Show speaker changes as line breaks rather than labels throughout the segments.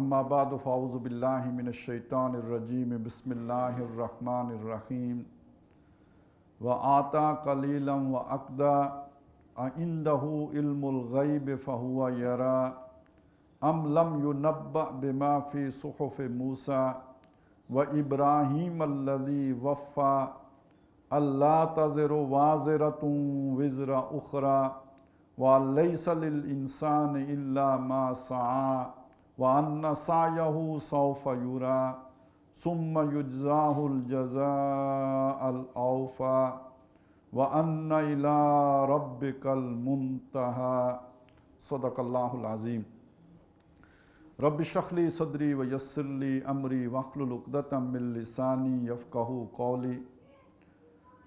اما بعد فاعوذ باللہ من الشیطان الرجیم بسم اللہ الرحمن الرحیم وآتا قلیلا وأکدا أعنده علم الغیب فہو یرا ام لم ینبأ بما فی صحف موسیٰ وإبراہیم الذی وفا اللہ تزر وازرۃ وزر اخری ولیس للانسان الا ما سعی وان سعیہ سوف یری ثم یجزاہ الجزاء الاوفی وان الی ربک المنتہی صدق اللہ العظیم۔ رب اشرح لی صدری ویسر لی امری واحلل عقدۃ من لسانی یفقہوا قولی۔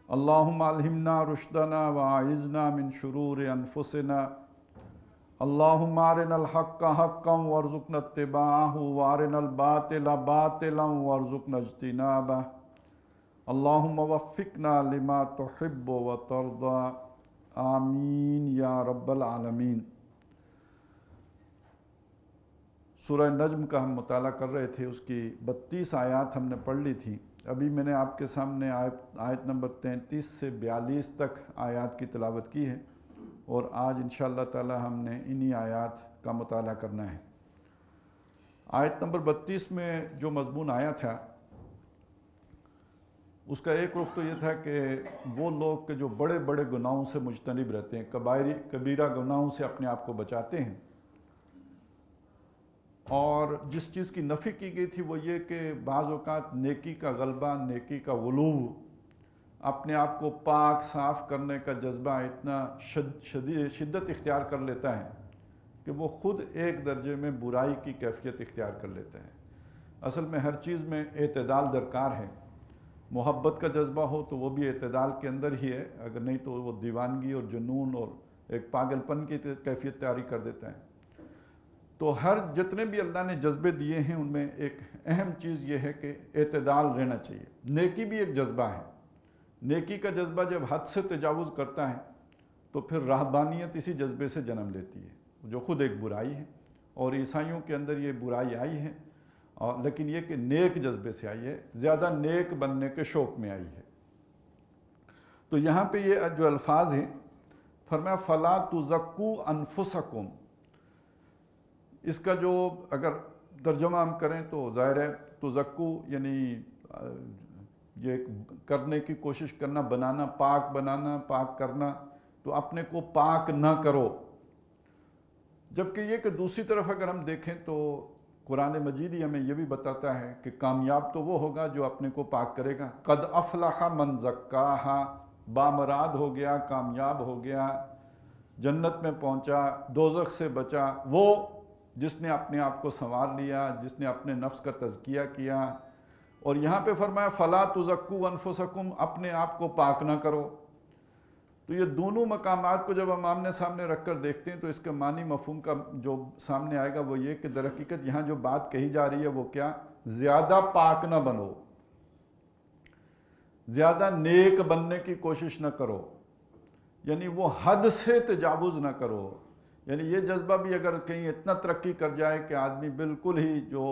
اللہم الہمنا رشدنا واعذنا من شرور انفسنا۔ اللہم ارنا الحق حقا وارزقنا اتباعہ وارنا الباطل باطلا وارزقنا اجتنابہ۔ اللہم وفقنا لما تحب وترضى آمین یا رب العالمین۔ سورہ نجم کا ہم مطالعہ کر رہے تھے، اس کی 32 آیات ہم نے پڑھ لی تھی۔ ابھی میں نے آپ کے سامنے آیت نمبر 33 سے 42 تک آیات کی تلاوت کی ہے، اور آج انشاءاللہ تعالی ہم نے انہی آیات کا مطالعہ کرنا ہے۔ آیت نمبر 32 میں جو مضمون آیا تھا اس کا ایک رخ تو یہ تھا کہ وہ لوگ کہ جو بڑے بڑے گناہوں سے مجتنب رہتے ہیں، کبیرہ گناہوں سے اپنے آپ کو بچاتے ہیں، اور جس چیز کی نفی کی گئی تھی وہ یہ کہ بعض اوقات نیکی کا غلبہ، نیکی کا غلو، اپنے آپ کو پاک صاف کرنے کا جذبہ اتنا شدت اختیار کر لیتا ہے کہ وہ خود ایک درجے میں برائی کی کیفیت اختیار کر لیتا ہے۔ اصل میں ہر چیز میں اعتدال درکار ہے۔ محبت کا جذبہ ہو تو وہ بھی اعتدال کے اندر ہی ہے، اگر نہیں تو وہ دیوانگی اور جنون اور ایک پاگل پن کی کیفیت تیاری کر دیتا ہے۔ تو ہر جتنے بھی اللہ نے جذبے دیے ہیں ان میں ایک اہم چیز یہ ہے کہ اعتدال رہنا چاہیے۔ نیکی بھی ایک جذبہ ہے۔ نیکی کا جذبہ جب حد سے تجاوز کرتا ہے تو پھر رہبانیت اسی جذبے سے جنم لیتی ہے، جو خود ایک برائی ہے، اور عیسائیوں کے اندر یہ برائی آئی ہے، لیکن یہ کہ نیک جذبے سے آئی ہے، زیادہ نیک بننے کے شوق میں آئی ہے۔ تو یہاں پہ یہ جو الفاظ ہیں، فرمایا فَلَا تُزَكُّوا أَنفُسَكُمْ، اس کا جو اگر ترجمہ ہم کریں تو ظاہر ہے تزکو یعنی یہ کرنے کی کوشش کرنا، بنانا، پاک کرنا، تو اپنے کو پاک نہ کرو۔ جبکہ یہ کہ دوسری طرف اگر ہم دیکھیں تو قرآن مجید ہی ہمیں یہ بھی بتاتا ہے کہ کامیاب تو وہ ہوگا جو اپنے کو پاک کرے گا۔ قد افلح من زکاہا، بامراد ہو گیا، کامیاب ہو گیا، جنت میں پہنچا، دوزخ سے بچا وہ جس نے اپنے آپ کو سنوار لیا، جس نے اپنے نفس کا تزکیہ کیا۔ اور یہاں پہ فرمایا فَلَا تُزَكُّوا أَنفُسَكُمْ، اپنے آپ کو پاک نہ کرو۔ تو یہ دونوں مقامات کو جب ہم آمنے سامنے رکھ کر دیکھتے ہیں تو اس کے معنی مفہوم کا جو سامنے آئے گا وہ یہ کہ در حقیقت یہاں جو بات کہی جا رہی ہے وہ کیا؟ زیادہ پاک نہ بنو، زیادہ نیک بننے کی کوشش نہ کرو، یعنی وہ حد سے تجاوز نہ کرو۔ یعنی یہ جذبہ بھی اگر کہیں اتنا ترقی کر جائے کہ آدمی بالکل ہی جو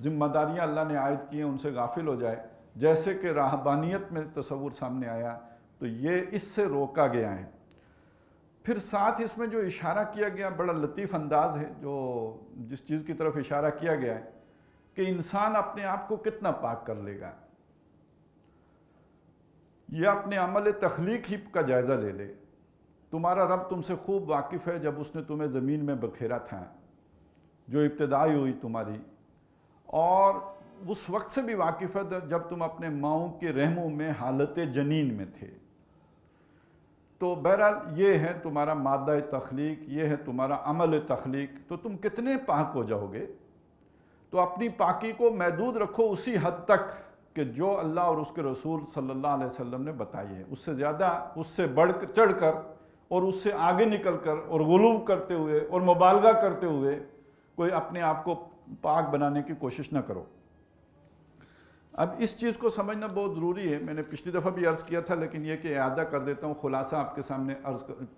ذمہ داریاں اللہ نے عائد کی ہیں ان سے غافل ہو جائے، جیسے کہ راہبانیت میں تصور سامنے آیا، تو یہ اس سے روکا گیا ہے۔ پھر ساتھ اس میں جو اشارہ کیا گیا بڑا لطیف انداز ہے، جو جس چیز کی طرف اشارہ کیا گیا ہے کہ انسان اپنے آپ کو کتنا پاک کر لے گا، یہ اپنے عمل تخلیق ہی کا جائزہ لے لے۔ تمہارا رب تم سے خوب واقف ہے، جب اس نے تمہیں زمین میں بکھیرا تھا، جو ابتدائی ہوئی تمہاری، اور اس وقت سے بھی واقف ہے جب تم اپنے ماؤں کے رحموں میں حالت جنین میں تھے۔ تو بہرحال یہ ہے تمہارا مادہ تخلیق، یہ ہے تمہارا عمل تخلیق، تو تم کتنے پاک ہو جاؤ گے؟ تو اپنی پاکی کو محدود رکھو اسی حد تک کہ جو اللہ اور اس کے رسول صلی اللہ علیہ وسلم نے بتائی ہے، اس سے زیادہ، اس سے بڑھ چڑھ کر اور اس سے آگے نکل کر اور غلو کرتے ہوئے اور مبالغہ کرتے ہوئے کوئی اپنے آپ کو پاک بنانے کی کوشش نہ کرو۔ اب اس چیز کو سمجھنا بہت ضروری ہے۔ میں نے پچھلی دفعہ بھی عرض کیا تھا، لیکن یہ کہ اعادہ کر دیتا ہوں، خلاصہ آپ کے سامنے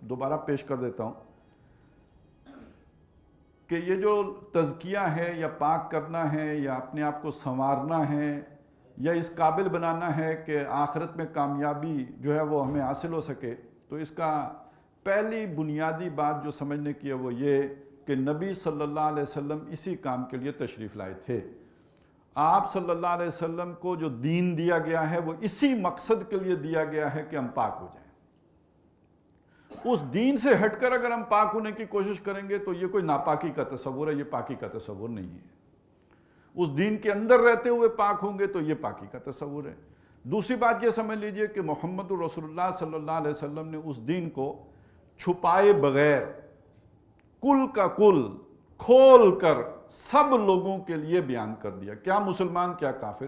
دوبارہ پیش کر دیتا ہوں کہ یہ جو تزکیہ ہے یا پاک کرنا ہے یا اپنے آپ کو سنوارنا ہے یا اس قابل بنانا ہے کہ آخرت میں کامیابی جو ہے وہ ہمیں حاصل ہو سکے، تو اس کا پہلی بنیادی بات جو سمجھنے کی ہے وہ یہ کہ نبی صلی اللہ علیہ وسلم اسی کام کے لیے تشریف لائے تھے۔ آپ صلی اللہ علیہ وسلم کو جو دین دیا گیا ہے وہ اسی مقصد کے لیے دیا گیا ہے کہ ہم پاک ہو جائیں۔ اس دین سے ہٹ کر اگر ہم پاک ہونے کی کوشش کریں گے تو یہ کوئی ناپاکی کا تصور ہے، یہ پاکی کا تصور نہیں ہے۔ اس دین کے اندر رہتے ہوئے پاک ہوں گے تو یہ پاکی کا تصور ہے۔ دوسری بات یہ سمجھ لیجئے کہ محمد رسول اللہ صلی اللہ علیہ وسلم نے اس دین کو چھپائے بغیر کل کا کل کھول کر سب لوگوں کے لیے بیان کر دیا، کیا مسلمان کیا کافر۔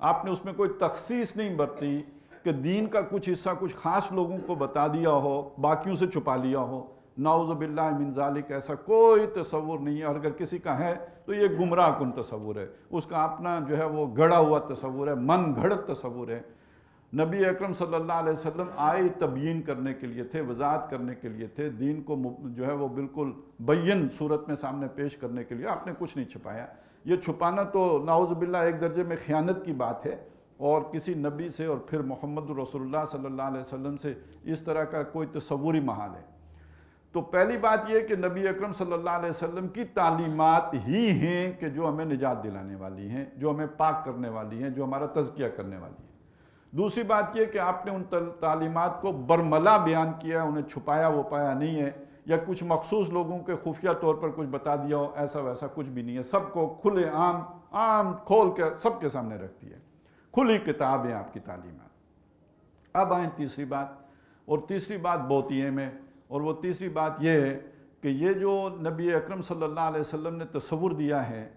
آپ نے اس میں کوئی تخصیص نہیں برتی کہ دین کا کچھ حصہ کچھ خاص لوگوں کو بتا دیا ہو، باقیوں سے چھپا لیا ہو۔ نعوذ باللہ من ذالک، ایسا کوئی تصور نہیں ہے، اور اگر کسی کا ہے تو یہ گمراہ کن تصور ہے، اس کا اپنا جو ہے وہ گڑا ہوا تصور ہے، من گھڑت تصور ہے۔ نبی اکرم صلی اللہ علیہ وسلم آئے تبیین کرنے کے لیے تھے، وضاحت کرنے کے لیے تھے، دین کو جو ہے وہ بالکل بین صورت میں سامنے پیش کرنے کے لیے۔ آپ نے کچھ نہیں چھپایا۔ یہ چھپانا تو نعوذ باللہ ایک درجے میں خیانت کی بات ہے، اور کسی نبی سے اور پھر محمد رسول اللہ صلی اللہ علیہ وسلم سے اس طرح کا کوئی تصوری محال ہے۔ تو پہلی بات یہ کہ نبی اکرم صلی اللہ علیہ وسلم کی تعلیمات ہی ہیں کہ جو ہمیں نجات دلانے والی ہیں، جو ہمیں پاک کرنے والی ہیں، جو ہمارا تزکیہ کرنے والی ہیں۔ دوسری بات یہ کہ آپ نے ان تعلیمات کو برملا بیان کیا، انہیں چھپایا وہ پایا نہیں ہے، یا کچھ مخصوص لوگوں کے خفیہ طور پر کچھ بتا دیا ہو، ایسا ویسا کچھ بھی نہیں ہے۔ سب کو کھلے عام کھول کے سب کے سامنے رکھتی ہے، کھلی کتاب ہے آپ کی تعلیمات۔ اب آئیں تیسری بات، اور تیسری بات بہت ہی اہم ہے، اور وہ تیسری بات یہ ہے کہ یہ جو نبی اکرم صلی اللہ علیہ وسلم نے تصور دیا ہے،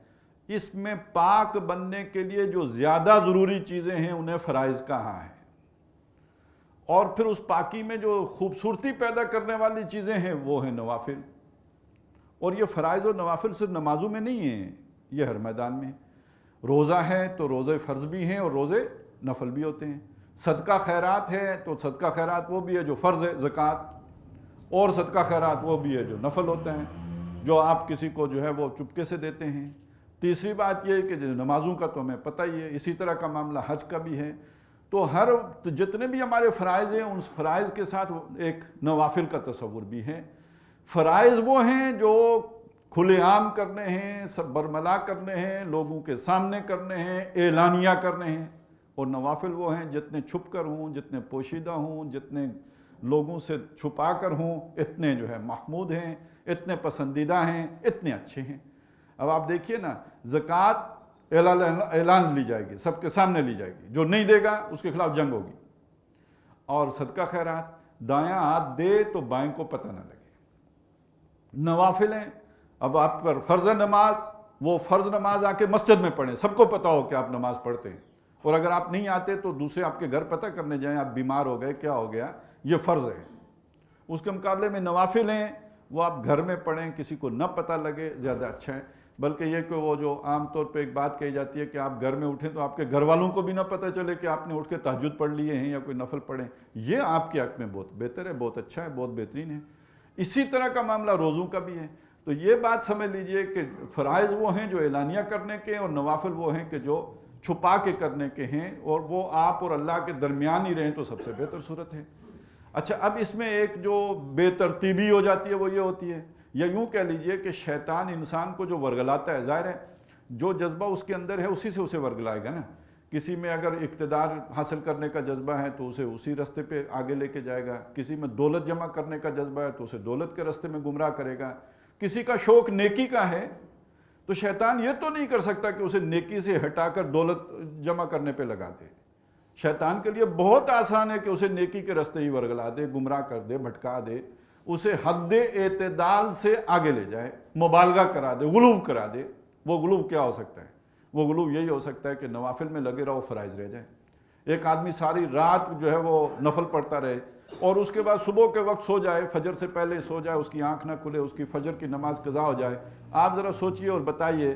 اس میں پاک بننے کے لیے جو زیادہ ضروری چیزیں ہیں انہیں فرائض کہا ہے، اور پھر اس پاکی میں جو خوبصورتی پیدا کرنے والی چیزیں ہیں وہ ہیں نوافل۔ اور یہ فرائض و نوافل صرف نمازوں میں نہیں ہیں، یہ ہر میدان میں۔ روزہ ہے تو روزے فرض بھی ہیں اور روزے نفل بھی ہوتے ہیں۔ صدقہ خیرات ہے تو صدقہ خیرات وہ بھی ہے جو فرض ہے، زکوٰۃ، اور صدقہ خیرات وہ بھی ہے جو نفل ہوتے ہیں، جو آپ کسی کو جو ہے وہ چپکے سے دیتے ہیں۔ تیسری بات یہ ہے کہ نمازوں کا تو ہمیں پتہ ہی ہے، اسی طرح کا معاملہ حج کا بھی ہے۔ تو جتنے بھی ہمارے فرائض ہیں ان فرائض کے ساتھ ایک نوافل کا تصور بھی ہے۔ فرائض وہ ہیں جو کھلے عام کرنے ہیں، سب برملا کرنے ہیں، لوگوں کے سامنے کرنے ہیں، اعلانیہ کرنے ہیں، اور نوافل وہ ہیں جتنے چھپ کر ہوں، جتنے پوشیدہ ہوں، جتنے لوگوں سے چھپا کر ہوں، اتنے جو ہے محمود ہیں، اتنے پسندیدہ ہیں، اتنے اچھے ہیں۔ اب آپ دیکھیے نا، زکوٰۃ اعلان لی جائے گی، سب کے سامنے لی جائے گی، جو نہیں دے گا اس کے خلاف جنگ ہوگی۔ اور صدقہ خیرات دایاں ہاتھ دے تو بائیں کو پتہ نہ لگے۔ نوافلیں، اب آپ پر فرض نماز، وہ فرض نماز آ کے مسجد میں پڑھیں، سب کو پتہ ہو کہ آپ نماز پڑھتے ہیں، اور اگر آپ نہیں آتے تو دوسرے آپ کے گھر پتہ کرنے جائیں آپ بیمار ہو گئے، کیا ہو گیا، یہ فرض ہے۔ اس کے مقابلے میں نوافل ہیں وہ آپ گھر میں پڑھیں، کسی کو نہ پتہ لگے، زیادہ اچھا ہے۔ بلکہ یہ کہ وہ جو عام طور پہ ایک بات کہی جاتی ہے کہ آپ گھر میں اٹھیں تو آپ کے گھر والوں کو بھی نہ پتہ چلے کہ آپ نے اٹھ کے تہجد پڑھ لیے ہیں یا کوئی نفل پڑھیں، یہ آپ کے حق میں بہت بہتر ہے، بہت اچھا ہے، بہت بہترین ہے۔ اسی طرح کا معاملہ روزوں کا بھی ہے۔ تو یہ بات سمجھ لیجئے کہ فرائض وہ ہیں جو اعلانیہ کرنے کے، اور نوافل وہ ہیں کہ جو چھپا کے کرنے کے ہیں، اور وہ آپ اور اللہ کے درمیان ہی رہیں تو سب سے بہتر صورت ہے۔ اچھا، اب اس میں ایک جو بے ترتیبی ہو جاتی ہے وہ یہ ہوتی ہے، یا یوں کہہ لیجئے کہ شیطان انسان کو جو ورگلاتا ہے، ظاہر ہے جو جذبہ اس کے اندر ہے اسی سے اسے ورگلائے گا نا۔ کسی میں اگر اقتدار حاصل کرنے کا جذبہ ہے تو اسے اسی راستے پہ آگے لے کے جائے گا، کسی میں دولت جمع کرنے کا جذبہ ہے تو اسے دولت کے راستے میں گمراہ کرے گا، کسی کا شوق نیکی کا ہے تو شیطان یہ تو نہیں کر سکتا کہ اسے نیکی سے ہٹا کر دولت جمع کرنے پہ لگا دے۔ شیطان کے لیے بہت آسان ہے کہ اسے نیکی کے راستے ہی ورگلا دے، گمراہ کر دے، بھٹکا دے، اسے حد اعتدال سے آگے لے جائے، مبالغہ کرا دے، غلو کرا دے۔ وہ غلو کیا ہو سکتا ہے؟ وہ غلو یہی ہو سکتا ہے کہ نوافل میں لگے رہو، فرائض رہ جائے۔ ایک آدمی ساری رات جو ہے وہ نفل پڑھتا رہے اور اس کے بعد صبح کے وقت سو جائے، فجر سے پہلے سو جائے، اس کی آنکھ نہ کھلے، اس کی فجر کی نماز قضا ہو جائے۔ آپ ذرا سوچئے اور بتائیے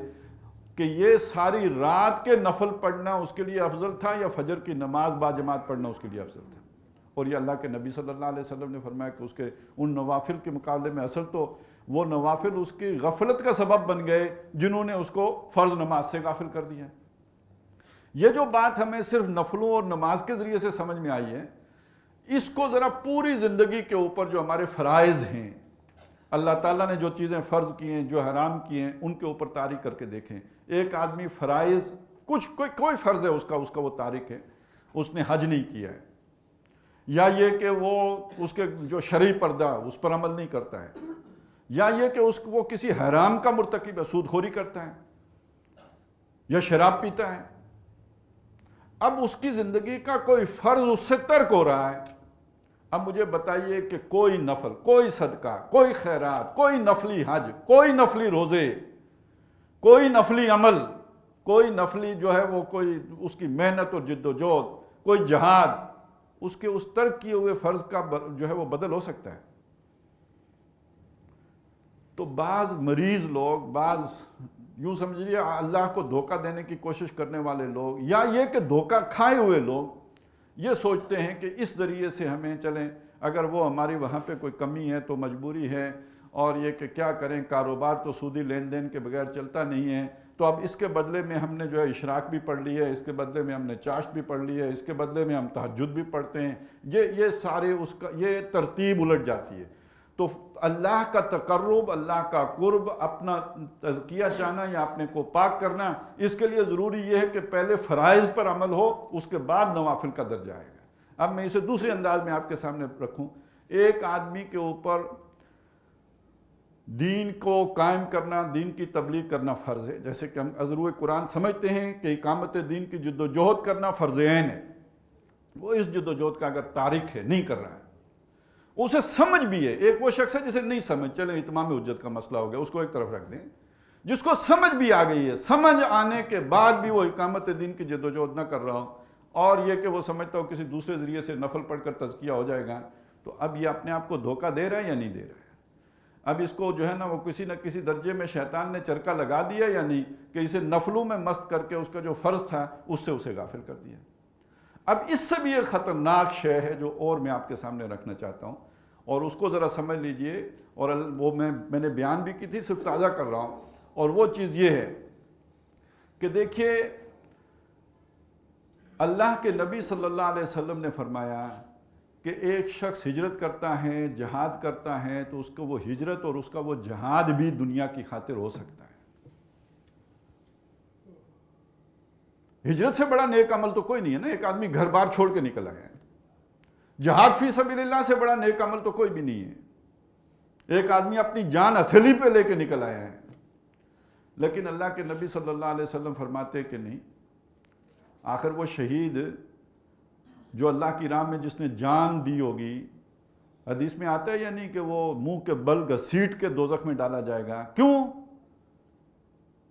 کہ یہ ساری رات کے نفل پڑھنا اس کے لیے افضل تھا یا فجر کی نماز با جماعت پڑھنا اس کے لیے افضل تھا؟ اور یہ اللہ کے نبی صلی اللہ علیہ وسلم نے فرمایا کہ اس کے ان نوافل کے مقابلے میں اصل تو وہ نوافل اس کی غفلت کا سبب بن گئے جنہوں نے اس کو فرض نماز سے غافل کر دیا۔ یہ جو بات ہمیں صرف نفلوں اور نماز کے ذریعے سے سمجھ میں آئی ہے، اس کو ذرا پوری زندگی کے اوپر جو ہمارے فرائض ہیں، اللہ تعالیٰ نے جو چیزیں فرض کی ہیں، جو حرام کی ہیں، ان کے اوپر تاریخ کر کے دیکھیں۔ ایک آدمی فرائض کوئی فرض ہے اس کا وہ تاریخ ہے، اس نے حج نہیں کیا ہے، یا یہ کہ وہ اس کے جو شرعی پردہ اس پر عمل نہیں کرتا ہے، یا یہ کہ وہ کسی حرام کا مرتکب ہے، سود خوری کرتا ہے یا شراب پیتا ہے۔ اب اس کی زندگی کا کوئی فرض اس سے ترک ہو رہا ہے۔ اب مجھے بتائیے کہ کوئی نفل، کوئی صدقہ، کوئی خیرات، کوئی نفلی حج، کوئی نفلی روزے، کوئی نفلی عمل، کوئی نفلی جو ہے وہ کوئی اس کی محنت اور جد و جہد، کوئی جہاد، اس کے اس ترک کیے ہوئے فرض کا جو ہے وہ بدل ہو سکتا ہے؟ تو بعض مریض لوگ، بعض یوں سمجھیے اللہ کو دھوکہ دینے کی کوشش کرنے والے لوگ، یا یہ کہ دھوکہ کھائے ہوئے لوگ یہ سوچتے ہیں کہ اس ذریعے سے ہمیں چلیں، اگر وہ ہماری وہاں پہ کوئی کمی ہے تو مجبوری ہے، اور یہ کہ کیا کریں، کاروبار تو سودی لین دین کے بغیر چلتا نہیں ہے، تو اب اس کے بدلے میں ہم نے جو ہے اشراق بھی پڑھ لی ہے، اس کے بدلے میں ہم نے چاشت بھی پڑھ لی ہے، اس کے بدلے میں ہم تہجد بھی پڑھتے ہیں، یہ سارے یہ ترتیب الٹ جاتی ہے۔ تو اللہ کا تقرب، اللہ کا قرب، اپنا تزکیہ چاہنا یا اپنے کو پاک کرنا، اس کے لیے ضروری یہ ہے کہ پہلے فرائض پر عمل ہو، اس کے بعد نوافل کا درجہ آئے گا۔ اب میں اسے دوسرے انداز میں آپ کے سامنے رکھوں۔ ایک آدمی کے اوپر دین کو قائم کرنا، دین کی تبلیغ کرنا فرض ہے، جیسے کہ ہم از روئے قرآن سمجھتے ہیں کہ اقامت دین کی جد و جہد کرنا فرض عین ہے۔ وہ اس جد و جہد کا اگر تارک ہے، نہیں کر رہا ہے، اسے سمجھ بھی ہے۔ ایک وہ شخص ہے جسے نہیں سمجھ، چلیں اتمام حجت کا مسئلہ ہو گیا، اس کو ایک طرف رکھ دیں۔ جس کو سمجھ بھی آ گئی ہے، سمجھ آنے کے بعد بھی وہ اقامت دین کی جد و جہد نہ کر رہا ہو، اور یہ کہ وہ سمجھتا ہو کسی دوسرے ذریعے سے نفل پڑھ کر تزکیہ ہو جائے گا، تو اب یہ اپنے آپ کو دھوکہ دے رہا ہے یا نہیں دے رہا ہے؟ اب اس کو جو ہے نا وہ کسی نہ کسی درجے میں شیطان نے چرکا لگا دیا یا نہیں، کہ اسے نفلوں میں مست کر کے اس کا جو فرض تھا اس سے اسے غافل کر دیا۔ اب اس سے بھی ایک خطرناک شے ہے جو اور میں آپ کے سامنے رکھنا چاہتا ہوں، اور اس کو ذرا سمجھ لیجئے، اور وہ میں نے بیان بھی کی تھی، صرف تازہ کر رہا ہوں۔ اور وہ چیز یہ ہے کہ دیکھیے، اللہ کے نبی صلی اللہ علیہ وسلم نے فرمایا کہ ایک شخص ہجرت کرتا ہے، جہاد کرتا ہے، تو اس کو وہ ہجرت اور اس کا وہ جہاد بھی دنیا کی خاطر ہو سکتا ہے۔ ہجرت سے بڑا نیک عمل تو کوئی نہیں ہے نا، ایک آدمی گھر بار چھوڑ کے نکل آیا ہے۔ جہاد فی سبیل اللہ سے بڑا نیک عمل تو کوئی بھی نہیں ہے، ایک آدمی اپنی جان ہتھیلی پہ لے کے نکل آیا ہے۔ لیکن اللہ کے نبی صلی اللہ علیہ وسلم فرماتے کہ نہیں، آخر وہ شہید جو اللہ کی راہ میں جس نے جان دی ہوگی، حدیث میں آتا ہے یا نہیں کہ وہ منہ کے بل گھسیٹ کے دوزخ میں ڈالا جائے گا؟ کیوں؟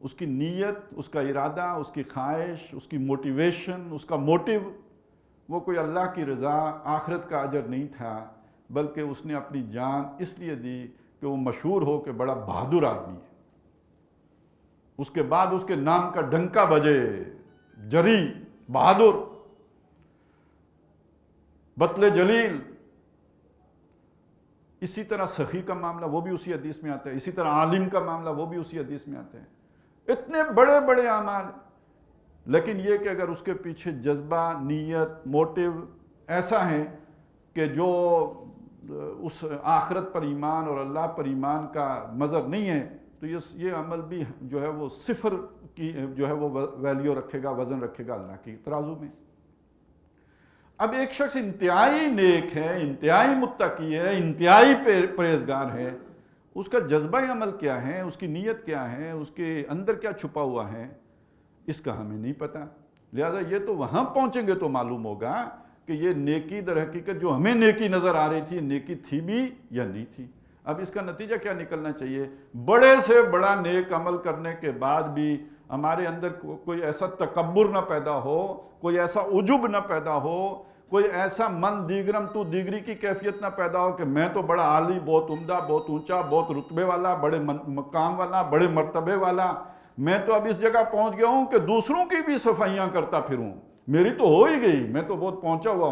اس کی نیت، اس کا ارادہ، اس کی خواہش، اس کی موٹیویشن، اس کا موٹیو، وہ کوئی اللہ کی رضا، آخرت کا اجر نہیں تھا، بلکہ اس نے اپنی جان اس لیے دی کہ وہ مشہور ہو کہ بڑا بہادر آدمی ہے، اس کے بعد اس کے نام کا ڈنکا بجے، جری، بہادر، بطل جلیل۔ اسی طرح سخی کا معاملہ وہ بھی اسی حدیث میں آتا ہے، اسی طرح عالم کا معاملہ وہ بھی اسی حدیث میں آتا ہے۔ اتنے بڑے بڑے اعمال، لیکن یہ کہ اگر اس کے پیچھے جذبہ، نیت، موٹیو ایسا ہے کہ جو اس آخرت پر ایمان اور اللہ پر ایمان کا مظہر نہیں ہے، تو یہ عمل بھی جو ہے وہ صفر کی جو ہے وہ ویلیو رکھے گا، وزن رکھے گا اللہ کی ترازو میں۔ اب ایک شخص انتہائی نیک ہے، انتہائی متقی ہے، انتہائی پرہیزگار ہے، اس کا جذبہ عمل کیا ہے، اس کی نیت کیا ہے، اس کے اندر کیا چھپا ہوا ہے، اس کا ہمیں نہیں پتہ۔ لہٰذا یہ تو وہاں پہنچیں گے تو معلوم ہوگا کہ یہ نیکی در حقیقت جو ہمیں نیکی نظر آ رہی تھی، نیکی تھی بھی یا نہیں تھی۔ اب اس کا نتیجہ کیا نکلنا چاہیے؟ بڑے سے بڑا نیک عمل کرنے کے بعد بھی ہمارے اندر کوئی ایسا تکبر نہ پیدا ہو، کوئی ایسا عجب نہ پیدا ہو، کوئی ایسا من دیگرم تو دیگری کی کیفیت نہ پیدا ہو کہ میں تو بڑا عالی، بہت عمدہ، بہت اونچا، بہت رتبے والا، بڑے مقام والا، بڑے مرتبے والا، میں تو اب اس جگہ پہنچ گیا ہوں کہ دوسروں کی بھی صفائیاں کرتا پھروں، میری تو ہو ہی گئی، میں تو بہت پہنچا ہوا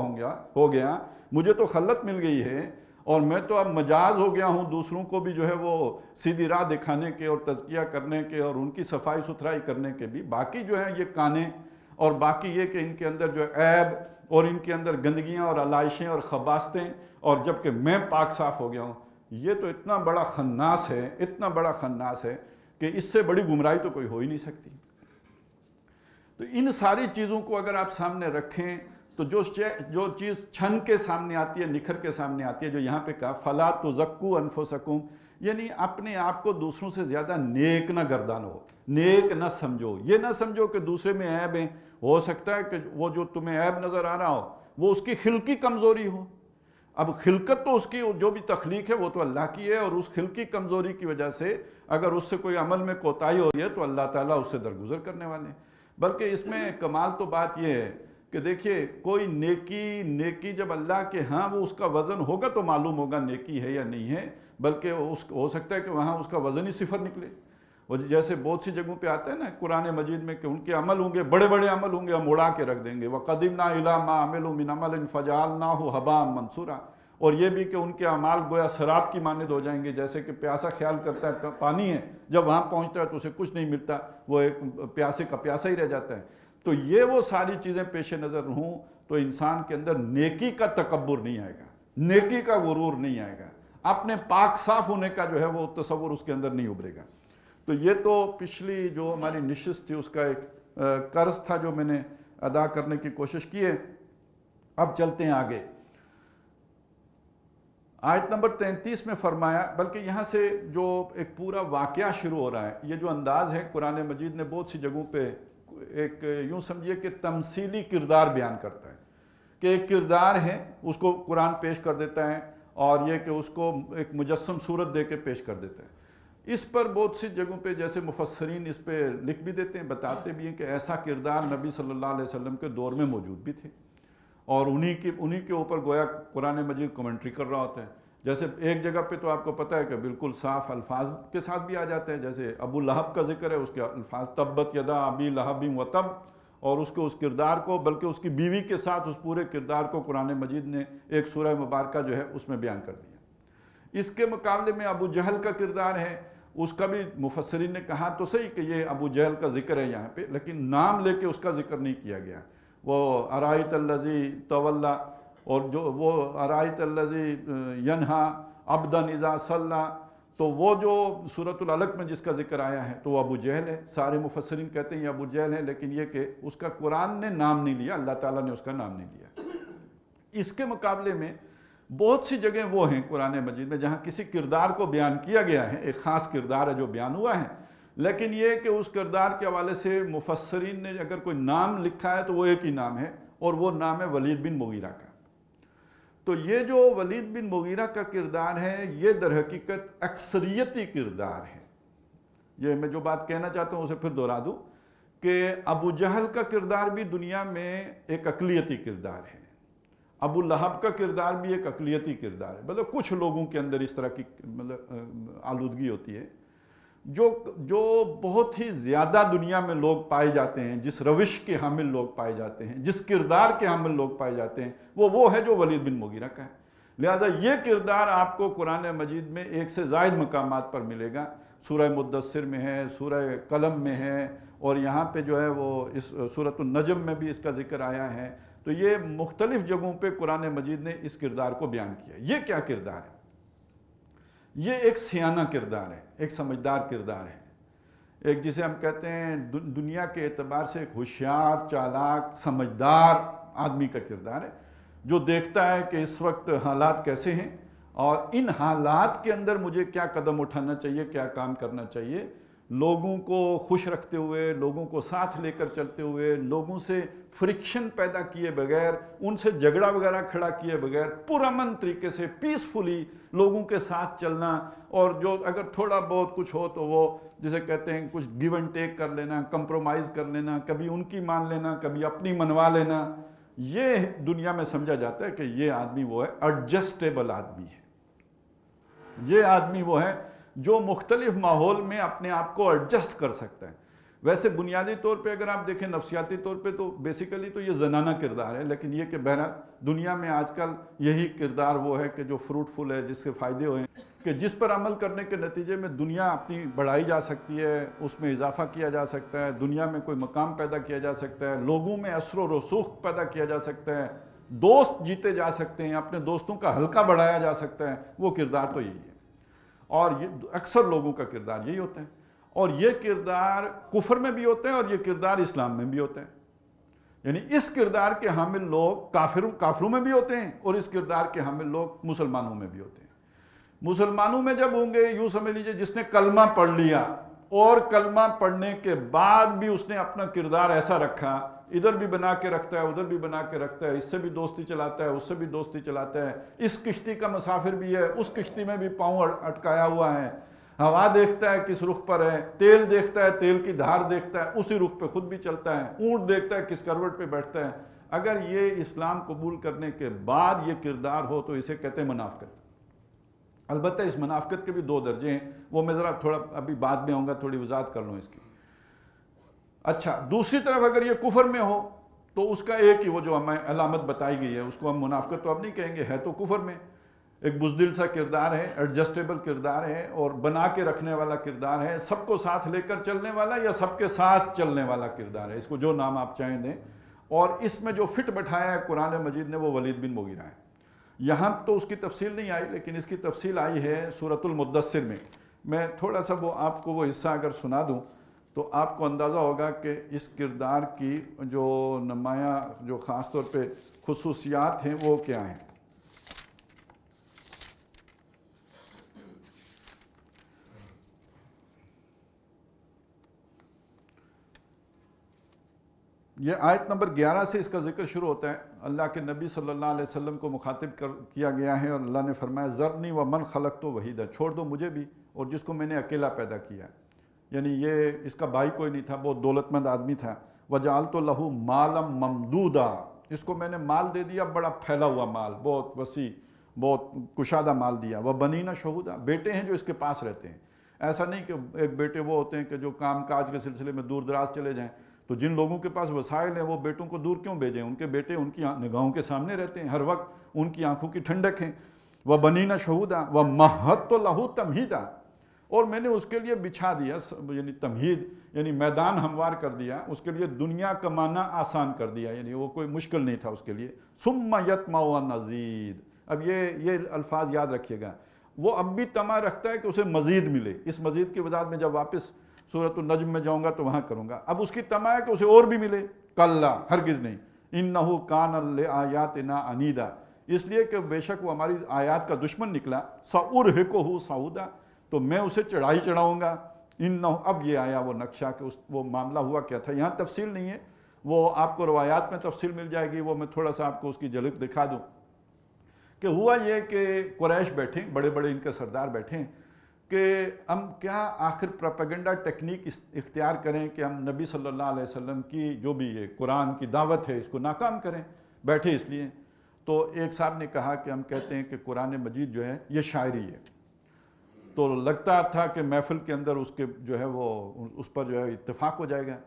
ہو گیا، مجھے تو خلت مل گئی ہے، اور میں تو اب مجاز ہو گیا ہوں دوسروں کو بھی جو ہے وہ سیدھی راہ دکھانے کے اور تزکیہ کرنے کے اور ان کی صفائی ستھرائی کرنے کے بھی. باقی جو ہیں یہ کانے اور باقی یہ کہ ان کے اندر جو عیب اور ان کے اندر گندگیاں اور علائشیں اور خباستیں، اور جبکہ میں پاک صاف ہو گیا ہوں، یہ تو اتنا بڑا خناس ہے، اتنا بڑا خناس ہے کہ اس سے بڑی گمراہی تو کوئی ہو ہی نہیں سکتی. تو ان ساری چیزوں کو اگر آپ سامنے رکھیں تو جو چیز چھن کے سامنے آتی ہے، نکھر کے سامنے آتی ہے، جو یہاں پہ کہا فَلَا تُزَكُّوا أَنفُسَكُمْ، یعنی اپنے آپ کو دوسروں سے زیادہ نیک نہ گردانو، نیک نہ سمجھو. یہ نہ سمجھو کہ دوسرے میں عیب ہیں. ہو سکتا ہے کہ وہ جو تمہیں عیب نظر آ رہا ہو وہ اس کی خلقی کمزوری ہو. اب خلقت تو اس کی جو بھی تخلیق ہے وہ تو اللہ کی ہے، اور اس خلقی کمزوری کی وجہ سے اگر اس سے کوئی عمل میں کوتاہی ہو رہی ہے تو اللہ تعالیٰ اس سے درگزر کرنے والے ہیں. بلکہ اس میں کمال تو بات یہ ہے کہ دیکھیے کوئی نیکی جب اللہ کے ہاں وہ اس کا وزن ہوگا تو معلوم ہوگا نیکی ہے یا نہیں ہے، بلکہ ہو سکتا ہے کہ وہاں اس کا وزن ہی صفر نکلے. اور جیسے بہت سی جگہوں پہ آتا ہے نا قرآن مجید میں کہ ان کے عمل ہوں گے، بڑے بڑے عمل ہوں گے، ہم اڑا کے رکھ دیں گے. وَقَدِمْنَا إِلَىٰ مَا عَمِلُوا مِنْ عَمَلٍ فَجَعَلْنَاهُ هَبَاءً مَنْثُورًا. اور یہ بھی کہ ان کے اعمال گویا سراب کی مانند ہو جائیں گے، جیسے کہ پیاسا خیال کرتا ہے پانی ہے، جب وہاں پہنچتا ہے تو اسے کچھ نہیں ملتا، وہ ایک پیاسے کا پیاسا ہی رہ جاتا ہے. تو یہ وہ ساری چیزیں پیش نظر ہوں تو انسان کے اندر نیکی کا تکبر نہیں آئے گا، نیکی کا غرور نہیں آئے گا، اپنے پاک صاف ہونے کا جو ہے وہ تصور اس کے اندر نہیں ابھرے گا. تو یہ تو پچھلی جو ہماری نشست تھی اس کا ایک قرض تھا جو میں نے ادا کرنے کی کوشش کی ہے. اب چلتے ہیں آگے. آیت نمبر 33 میں فرمایا، بلکہ یہاں سے جو ایک پورا واقعہ شروع ہو رہا ہے، یہ جو انداز ہے قرآن مجید نے بہت سی جگہوں پہ ایک یوں سمجھیے کہ تمثیلی کردار بیان کرتا ہے کہ ایک کردار ہے اس کو قرآن پیش کر دیتا ہے اور یہ کہ اس کو ایک مجسم صورت دے کے پیش کر دیتا ہے. اس پر بہت سی جگہوں پہ جیسے مفسرین اس پہ لکھ بھی دیتے ہیں، بتاتے بھی ہیں کہ ایسا کردار نبی صلی اللہ علیہ وسلم کے دور میں موجود بھی تھے اور انہی کے اوپر گویا قرآن مجید کمنٹری کر رہا ہوتا ہے. جیسے ایک جگہ پہ تو آپ کو پتہ ہے کہ بالکل صاف الفاظ کے ساتھ بھی آ جاتے ہیں، جیسے ابو لہب کا ذکر ہے، اس کے الفاظ تبت یدا ابی لہب وتب، اور اس کردار کو بلکہ اس کی بیوی کے ساتھ اس پورے کردار کو قرآن مجید نے ایک سورہ مبارکہ جو ہے اس میں بیان کر دیا. اس کے مقابلے میں ابو جہل کا کردار ہے، اس کا بھی مفسرین نے کہا تو صحیح کہ یہ ابو جہل کا ذکر ہے یہاں پہ، لیکن نام لے کے اس کا ذکر نہیں کیا گیا. وہ ارائیت الذی تولا، اور جو وہ ارائیت الذی ینہا عبدا اذا صلی، تو وہ جو سورۃ العلق میں جس کا ذکر آیا ہے تو وہ ابو جہل ہے. سارے مفسرین کہتے ہیں یہ ابو جہل ہے، لیکن یہ کہ اس کا قرآن نے نام نہیں لیا، اللہ تعالیٰ نے اس کا نام نہیں لیا. اس کے مقابلے میں بہت سی جگہیں وہ ہیں قرآن مجید میں جہاں کسی کردار کو بیان کیا گیا ہے، ایک خاص کردار ہے جو بیان ہوا ہے، لیکن یہ کہ اس کردار کے حوالے سے مفسرین نے اگر کوئی نام لکھا ہے تو وہ ایک ہی نام ہے، اور وہ نام ہے ولید بن مغیرہ کا. تو یہ جو ولید بن مغیرہ کا کردار ہے یہ در حقیقت اکثریتی کردار ہے. یہ میں جو بات کہنا چاہتا ہوں اسے پھر دہرا دوں کہ ابو جہل کا کردار بھی دنیا میں ایک اقلیتی کردار ہے، ابو لہب کا کردار بھی ایک اقلیتی کردار ہے. مطلب کچھ لوگوں کے اندر اس طرح کی آلودگی ہوتی ہے جو بہت ہی زیادہ دنیا میں لوگ پائے جاتے ہیں، جس روش کے حامل لوگ پائے جاتے ہیں، جس کردار کے حامل لوگ پائے جاتے ہیں، وہ ہے جو ولید بن مغیرہ کا ہے. لہٰذا یہ کردار آپ کو قرآن مجید میں ایک سے زائد مقامات پر ملے گا. سورہ مدثر میں ہے، سورہ قلم میں ہے، اور یہاں پہ جو ہے وہ اس سورۃ النجم میں بھی اس کا ذکر آیا ہے. تو یہ مختلف جگہوں پہ قرآن مجید نے اس کردار کو بیان کیا. یہ کیا کردار ہے؟ یہ ایک سیانہ کردار ہے، ایک سمجھدار کردار ہے، ایک جسے ہم کہتے ہیں دنیا کے اعتبار سے ایک ہوشیار، چالاک، سمجھدار آدمی کا کردار ہے، جو دیکھتا ہے کہ اس وقت حالات کیسے ہیں اور ان حالات کے اندر مجھے کیا قدم اٹھانا چاہیے، کیا کام کرنا چاہیے، لوگوں کو خوش رکھتے ہوئے، لوگوں کو ساتھ لے کر چلتے ہوئے، لوگوں سے فرکشن پیدا کیے بغیر، ان سے جھگڑا وغیرہ کھڑا کیے بغیر، پرامن طریقے سے پیسفلی لوگوں کے ساتھ چلنا، اور جو اگر تھوڑا بہت کچھ ہو تو وہ جسے کہتے ہیں کچھ گیو اینڈ ٹیک کر لینا، کمپرومائز کر لینا، کبھی ان کی مان لینا، کبھی اپنی منوا لینا. یہ دنیا میں سمجھا جاتا ہے کہ یہ آدمی وہ ہے ایڈجسٹیبل آدمی ہے. یہ آدمی وہ ہے جو مختلف ماحول میں اپنے آپ کو ایڈجسٹ کر سکتا ہے. ویسے بنیادی طور پہ اگر آپ دیکھیں نفسیاتی طور پہ تو بیسیکلی تو یہ زنانہ کردار ہے، لیکن یہ کہ بہرحال دنیا میں آج کل یہی کردار وہ ہے کہ جو فروٹفل ہے، جس سے فائدے ہوئے ہیں، کہ جس پر عمل کرنے کے نتیجے میں دنیا اپنی بڑھائی جا سکتی ہے، اس میں اضافہ کیا جا سکتا ہے، دنیا میں کوئی مقام پیدا کیا جا سکتا ہے، لوگوں میں اثر و رسوخ پیدا کیا جا سکتا ہے، دوست جیتے جا سکتے ہیں، اپنے دوستوں کا حلقہ بڑھایا جا سکتا ہے، وہ کردار تو یہی ہے۔ اور یہ اکثر لوگوں کا کردار یہی ہوتا ہے، اور یہ کردار کفر میں بھی ہوتا ہے اور یہ کردار اسلام میں بھی ہوتا ہے۔ یعنی اس کردار کے حامل لوگ کافروں میں بھی ہوتے ہیں اور اس کردار کے حامل لوگ مسلمانوں میں بھی ہوتے ہیں۔ مسلمانوں میں جب ہوں گے، یوں سمجھ لیجئے جس نے کلمہ پڑھ لیا اور کلمہ پڑھنے کے بعد بھی اس نے اپنا کردار ایسا رکھا، ادھر بھی بنا کے رکھتا ہے، ادھر بھی بنا کے رکھتا ہے، اس سے بھی دوستی چلاتا ہے، اس سے بھی دوستی چلاتا ہے، اس کشتی کا مسافر بھی ہے، اس کشتی میں بھی پاؤں اٹکایا ہوا ہے، ہوا دیکھتا ہے کس رخ پر ہے، تیل دیکھتا ہے، تیل کی دھار دیکھتا ہے، اسی رخ پہ خود بھی چلتا ہے، اونٹ دیکھتا ہے کس کروٹ پہ بیٹھتا ہے۔ اگر یہ اسلام قبول کرنے کے بعد یہ کردار ہو تو اسے کہتے ہیں منافقت۔ البتہ اس منافقت کے بھی دو درجے ہیں، وہ میں ذرا تھوڑا ابھی بعد میں آؤں گا، تھوڑی وضاحت کر لوں اس کی۔ اچھا، دوسری طرف اگر یہ کفر میں ہو تو اس کا ایک ہی وہ جو ہمیں علامت بتائی گئی ہے، اس کو ہم منافقت تو اب نہیں کہیں گے، ہے تو کفر میں ایک بزدل سا کردار ہے، ایڈجسٹیبل کردار ہے اور بنا کے رکھنے والا کردار ہے، سب کو ساتھ لے کر چلنے والا یا سب کے ساتھ چلنے والا کردار ہے، اس کو جو نام آپ چاہیں دیں۔ اور اس میں جو فٹ بٹھایا ہے قرآن مجید نے وہ ولید بن مغیرہ ہے۔ یہاں تو اس کی تفصیل نہیں آئی، لیکن اس کی تفصیل آئی ہے سورۃ المدثر میں۔ میں تھوڑا سا وہ حصہ اگر سنا دوں تو آپ کو اندازہ ہوگا کہ اس کردار کی جو نمایاں جو خاص طور پہ خصوصیات ہیں وہ کیا ہیں۔ یہ آیت نمبر 11 سے اس کا ذکر شروع ہوتا ہے۔ اللہ کے نبی صلی اللہ علیہ وسلم کو مخاطب کیا گیا ہے اور اللہ نے فرمایا ذرنی ومن خلقت وحیدا، چھوڑ دو مجھے بھی اور جس کو میں نے اکیلا پیدا کیا، یعنی یہ اس کا بھائی کوئی نہیں تھا، بہت دولت مند آدمی تھا۔ وجعلت لہ مالا ممدودا، اس کو میں نے مال دے دیا، بڑا پھیلا ہوا مال، بہت وسیع، بہت کشادہ مال دیا۔ وبنین شہودا، بیٹے ہیں جو اس کے پاس رہتے ہیں۔ ایسا نہیں کہ ایک بیٹے وہ ہوتے ہیں کہ جو کام کاج کے سلسلے میں دور دراز چلے جائیں، تو جن لوگوں کے پاس وسائل ہیں وہ بیٹوں کو دور کیوں بھیجیں؟ ان کے بیٹے ان کی نگاہوں کے سامنے رہتے ہیں، ہر وقت ان کی آنکھوں کی ٹھنڈک ہیں۔ وَبَنِينَ شَهُودًا وَمَهَّدتُ لَهُ تَمْهِيدًا، اور میں نے اس کے لیے بچھا دیا، یعنی تمہید یعنی میدان ہموار کر دیا، اس کے لیے دنیا کمانا آسان کر دیا، یعنی وہ کوئی مشکل نہیں تھا اس کے لیے۔ ثُمَّ يَطْمَعُ أَنْ أَزِيدَ، اب یہ الفاظ یاد رکھیے گا، وہ اب بھی طمع رکھتا ہے کہ اسے مزید ملے۔ اس مزید کی وضاحت میں جب واپس سورۃ النجم میں جاؤں گا تو وہاں کروں گا۔ اب اس کی طمع ہے کہ اسے اور بھی ملے، کلا، ہرگز نہیں۔ اِنَّهُ كَانَ لِآيَاتِنَا عَنِيدًا، اس لیے کہ بے شک وہ ہماری آیات کا دشمن نکلا۔ سَأُرْهِقُهُ صَعُودًا، تو میں اسے چڑھائی چڑھاؤں گا۔ اِنَّهُ، اب یہ آیا وہ نقشہ کہ وہ معاملہ ہوا کیا تھا۔ یہاں تفصیل نہیں ہے، وہ آپ کو روایات میں تفصیل مل جائے گی، وہ میں تھوڑا سا آپ کو اس کی جھلک دکھا دوں کہ ہوا یہ کہ قریش بیٹھے، بڑے بڑے ان کے سردار بیٹھے کہ ہم کیا آخر پروپیگنڈا ٹیکنیک اختیار کریں کہ ہم نبی صلی اللہ علیہ وسلم کی جو بھی یہ قرآن کی دعوت ہے اس کو ناکام کریں۔ بیٹھے اس لیے تو ایک صاحب نے کہا کہ ہم کہتے ہیں کہ قرآن مجید جو ہے یہ شاعری ہے۔ تو لگتا تھا کہ محفل کے اندر اس کے جو ہے وہ اس پر جو ہے اتفاق ہو جائے گا،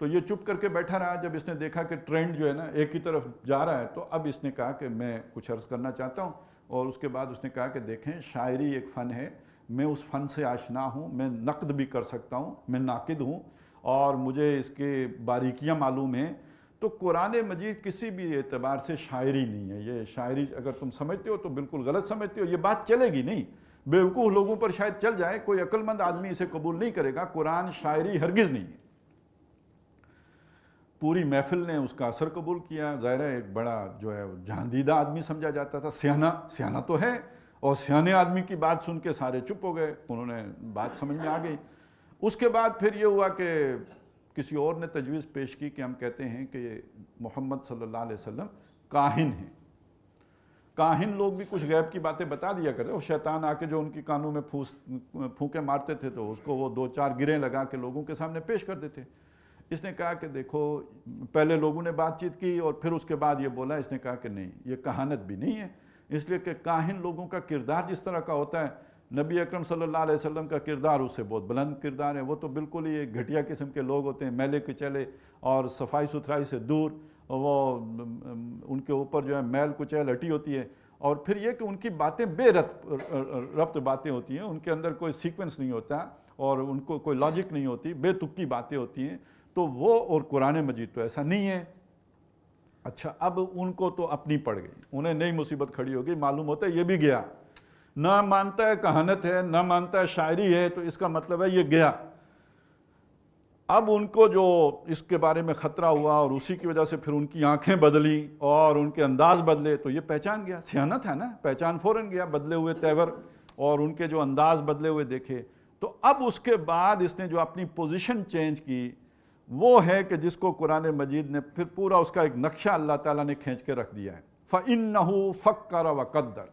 تو یہ چپ کر کے بیٹھا رہا۔ جب اس نے دیکھا کہ ٹرینڈ جو ہے نا ایک ہی طرف جا رہا ہے تو اب اس نے کہا کہ میں کچھ عرض کرنا چاہتا ہوں، اور اس کے بعد اس نے کہا کہ دیکھیں شاعری ایک فن ہے، میں اس فن سے آشنا ہوں، میں نقد بھی کر سکتا ہوں، میں ناقد ہوں اور مجھے اس کے باریکیاں معلوم ہیں۔ تو قرآن مجید کسی بھی اعتبار سے شاعری نہیں ہے۔ یہ شاعری اگر تم سمجھتے ہو تو بالکل غلط سمجھتے ہو، یہ بات چلے گی نہیں، بیوقوف لوگوں پر شاید چل جائے، کوئی عقل مند آدمی اسے قبول نہیں کرے گا۔ قرآن شاعری ہرگز نہیں ہے۔ پوری محفل نے اس کا اثر قبول کیا، ظاہر ہے ایک بڑا جو ہے جہاندیدہ آدمی سمجھا جاتا تھا، سیانہ تو ہے، اور سیانے آدمی کی بات سن کے سارے چپ ہو گئے، انہوں نے بات سمجھ میں آ گئی۔ اس کے بعد پھر یہ ہوا کہ کسی اور نے تجویز پیش کی کہ ہم کہتے ہیں کہ محمد صلی اللہ علیہ وسلم کاہن ہیں۔ کاہن لوگ بھی کچھ غیب کی باتیں بتا دیا کرتے، وہ شیطان آ کے جو ان کی کانوں میں پھونکے مارتے تھے تو اس کو وہ دو چار گریں لگا کے لوگوں کے سامنے پیش کر دیتے۔ اس نے کہا کہ دیکھو، پہلے لوگوں نے بات چیت کی اور پھر اس کے بعد یہ بولا، اس نے کہا کہ نہیں، یہ کہانت بھی نہیں ہے، اس لیے کہ کاہن لوگوں کا کردار جس طرح کا ہوتا ہے نبی اکرم صلی اللہ علیہ وسلم کا کردار اس سے بہت بلند کردار ہے. وہ تو بالکل ہی ایک گھٹیا قسم کے لوگ ہوتے ہیں, میلے کچیلے اور صفائی ستھرائی سے دور, وہ ان کے اوپر جو ہے میل کچیل ہٹی ہوتی ہے. اور پھر یہ کہ ان کی باتیں بے ربط باتیں ہوتی ہیں, ان کے اندر کوئی سیکوینس نہیں ہوتا اور ان کو کوئی لاجک نہیں ہوتی, بے تکی باتیں ہوتی ہیں. تو وہ اور قرآن مجید تو ایسا نہیں ہے. اچھا, اب ان کو تو اپنی پڑ گئی, انہیں نئی مصیبت کھڑی ہو گئی, معلوم ہوتا ہے یہ بھی گیا, نہ مانتا ہے کہانت ہے, نہ مانتا ہے شاعری ہے, تو اس کا مطلب ہے یہ گیا. اب ان کو جو اس کے بارے میں خطرہ ہوا اور اسی کی وجہ سے پھر ان کی آنکھیں بدلی اور ان کے انداز بدلے, تو یہ پہچان گیا, سیانت ہے نا, پہچان فوراً گیا, بدلے ہوئے تیور اور ان کے جو انداز بدلے ہوئے دیکھے. تو اب اس کے بعد اس نے جو اپنی پوزیشن چینج کی وہ ہے کہ جس کو قرآن مجید نے پھر پورا اس کا ایک نقشہ اللہ تعالیٰ نے کھینچ کے رکھ دیا ہے. فَإِنَّهُ فَكَّرَ وَقَدَّرَ.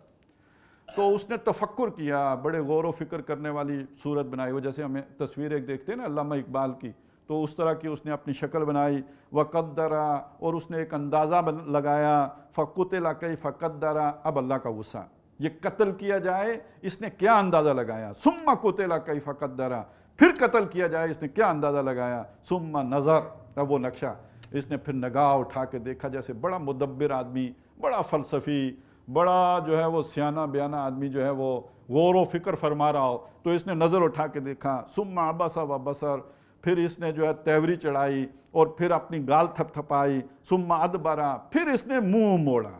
تو اس نے تفکر کیا, بڑے غور و فکر کرنے والی صورت بنائی. وہ جیسے ہمیں تصویر ایک دیکھتے ہیں نا علامہ اقبال کی, تو اس طرح کی اس نے اپنی شکل بنائی. وَقَدَّرَ, اور اس نے ایک اندازہ لگایا. فَقُتِلَ كَيْفَ قَدَّرَ. اب اللہ کا غصہ, یہ قتل کیا جائے, اس نے کیا اندازہ لگایا. ثُمَّ قُتِلَ كَيْفَ قَدَّرَ, پھر قتل کیا جائے, اس نے کیا اندازہ لگایا. ثُمَّ نَظَرَ, اب وہ نقشہ اس نے پھر نگاہ اٹھا کے دیکھا, جیسے بڑا مدبر آدمی, بڑا فلسفی, بڑا جو ہے وہ سیانہ بیانہ آدمی جو ہے وہ غور و فکر فرما رہا ہو, تو اس نے نظر اٹھا کے دیکھا. ثُمَّ عَبَسَ وَبَسَرَ, پھر اس نے جو ہے تیوری چڑھائی اور پھر اپنی گال تھپ تھپائی. ثُمَّ أَدْبَرَ, پھر اس نے منہ موڑا.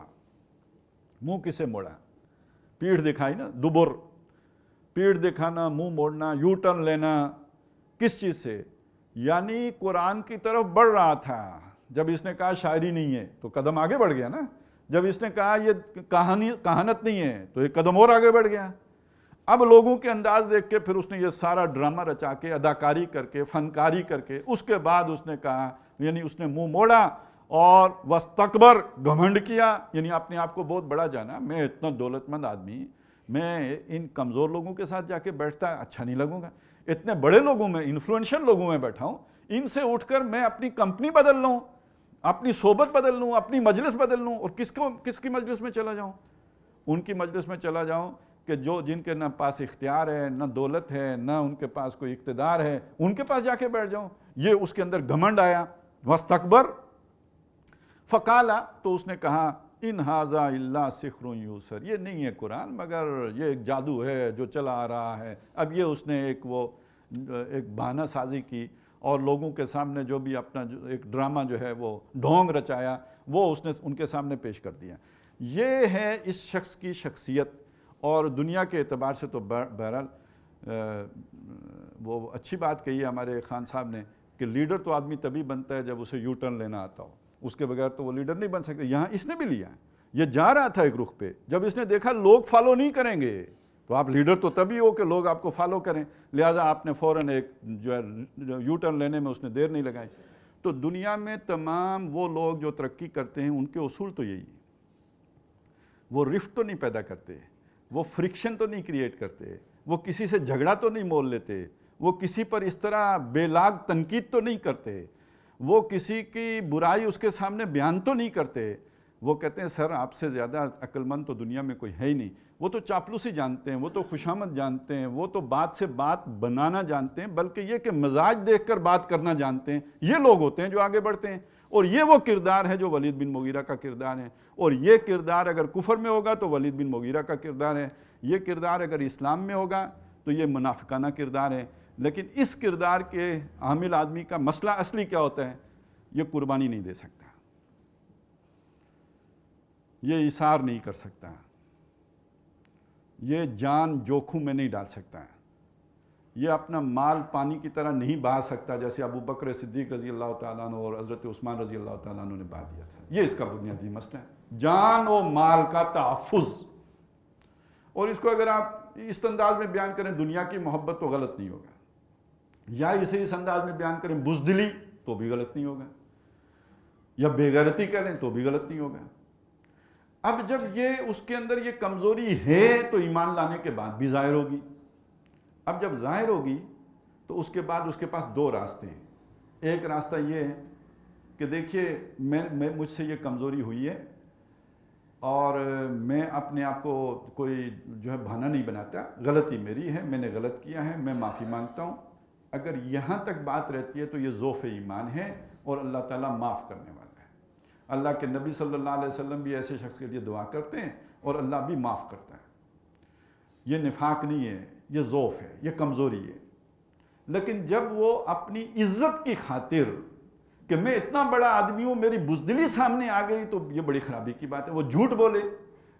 منہ کسے موڑا؟ پیٹھ دکھائی نا, دبر, پیٹھ دکھانا, منہ موڑنا, یو ٹرن لینا. کس چیز سے؟ یعنی قرآن کی طرف بڑھ رہا تھا. جب اس نے کہا شاعری نہیں ہے تو قدم آگے بڑھ گیا نا. جب اس نے کہا یہ کہانت نہیں ہے تو ایک قدم اور آگے بڑھ گیا. اب لوگوں کے انداز دیکھ کے پھر اس نے یہ سارا ڈرامہ رچا کے, اداکاری کر کے, فنکاری کر کے, اس کے بعد اس نے کہا, یعنی اس نے منہ موڑا اور وَاسْتَكْبَرَ, گھمنڈ کیا, یعنی اپنے آپ کو بہت بڑا جانا. میں اتنا دولت مند آدمی, میں ان کمزور لوگوں کے ساتھ جا کے بیٹھتا اچھا نہیں لگوں گا. اتنے بڑے لوگوں میں, انفلوئنشل لوگوں میں بیٹھا ہوں, ان سے اٹھ کر میں اپنی کمپنی بدل لوں, اپنی صحبت بدل لوں, اپنی مجلس بدل لوں, اور کس کی مجلس میں چلا جاؤں؟ ان کی مجلس میں چلا جاؤں کہ جن کے نہ پاس اختیار ہے, نہ دولت ہے, نہ ان کے پاس کوئی اقتدار ہے, ان کے پاس جا کے بیٹھ جاؤں. یہ اس کے اندر گھمنڈ آیا. وَاسْتَكْبَرَ فَقَالَ, تو اس نے کہا ان ھذا الا سحر یوسر, یہ نہیں ہے قرآن مگر یہ ایک جادو ہے جو چلا آ رہا ہے. اب یہ اس نے ایک بہانہ سازی کی اور لوگوں کے سامنے جو بھی اپنا ایک ڈرامہ جو ہے وہ ڈھونگ رچایا, وہ اس نے ان کے سامنے پیش کر دیا. یہ ہے اس شخص کی شخصیت. اور دنیا کے اعتبار سے تو بہرحال وہ اچھی بات کہی ہے ہمارے خان صاحب نے کہ لیڈر تو آدمی تبھی بنتا ہے جب اسے یو ٹرن لینا آتا ہو, اس کے بغیر تو وہ لیڈر نہیں بن سکتے. یہاں اس نے بھی لیا ہے, یہ جا رہا تھا ایک رخ پہ, جب اس نے دیکھا لوگ فالو نہیں کریں گے, تو آپ لیڈر تو تبھی ہو کہ لوگ آپ کو فالو کریں, لہٰذا آپ نے فوراً ایک جو ہے یو ٹرن لینے میں اس نے دیر نہیں لگائی. تو دنیا میں تمام وہ لوگ جو ترقی کرتے ہیں ان کے اصول تو یہی ہیں. وہ رفٹ تو نہیں پیدا کرتے, وہ فرکشن تو نہیں کریٹ کرتے, وہ کسی سے جھگڑا تو نہیں مول لیتے, وہ کسی پر اس طرح بے لاگ تنقید تو نہیں کرتے, وہ کسی کی برائی اس کے سامنے بیان تو نہیں کرتے. وہ کہتے ہیں سر آپ سے زیادہ عقل مند تو دنیا میں کوئی ہے ہی نہیں. وہ تو چاپلوسی جانتے ہیں, وہ تو خوشامد جانتے ہیں, وہ تو بات سے بات بنانا جانتے ہیں, بلکہ یہ کہ مزاج دیکھ کر بات کرنا جانتے ہیں. یہ لوگ ہوتے ہیں جو آگے بڑھتے ہیں. اور یہ وہ کردار ہے جو ولید بن مغیرہ کا کردار ہے. اور یہ کردار اگر کفر میں ہوگا تو ولید بن مغیرہ کا کردار ہے. یہ کردار اگر اسلام میں ہوگا تو یہ منافقانہ کردار ہے. لیکن اس کردار کے حامل آدمی کا مسئلہ اصلی کیا ہوتا ہے؟ یہ قربانی نہیں دے سکتا, یہ ایثار نہیں کر سکتا, یہ جان جوکھم میں نہیں ڈال سکتا, یہ اپنا مال پانی کی طرح نہیں بہا سکتا جیسے ابو بکر صدیق رضی اللہ تعالیٰ عنہ اور حضرت عثمان رضی اللہ تعالیٰ عنہ نے بہا دیا تھا. یہ اس کا بنیادی مسئلہ ہے, جان و مال کا تحفظ. اور اس کو اگر آپ اس انداز میں بیان کریں دنیا کی محبت تو غلط نہیں ہوگا, یا اسے اس انداز میں بیان کریں بزدلی تو بھی غلط نہیں ہوگا, یا بے غیرتی کہہ لیں تو بھی غلط نہیں ہوگا. اب جب یہ اس کے اندر یہ کمزوری ہے تو ایمان لانے کے بعد بھی ظاہر ہوگی. اب جب ظاہر ہوگی تو اس کے بعد اس کے پاس دو راستے ہیں. ایک راستہ یہ ہے کہ دیکھیے مجھ سے یہ کمزوری ہوئی ہے, اور میں اپنے آپ کو کوئی جو ہے بہانہ نہیں بناتا، غلطی میری ہے، میں نے غلط کیا ہے، میں معافی مانگتا ہوں. اگر یہاں تک بات رہتی ہے تو یہ ضعف ایمان ہے اور اللہ تعالیٰ معاف کرنے والا ہے. اللہ کے نبی صلی اللہ علیہ وسلم بھی ایسے شخص کے لیے دعا کرتے ہیں اور اللہ بھی معاف کرتا ہے. یہ نفاق نہیں ہے، یہ ضعف ہے، یہ کمزوری ہے. لیکن جب وہ اپنی عزت کی خاطر کہ میں اتنا بڑا آدمی ہوں، میری بزدلی سامنے آ گئی، تو یہ بڑی خرابی کی بات ہے. وہ جھوٹ بولے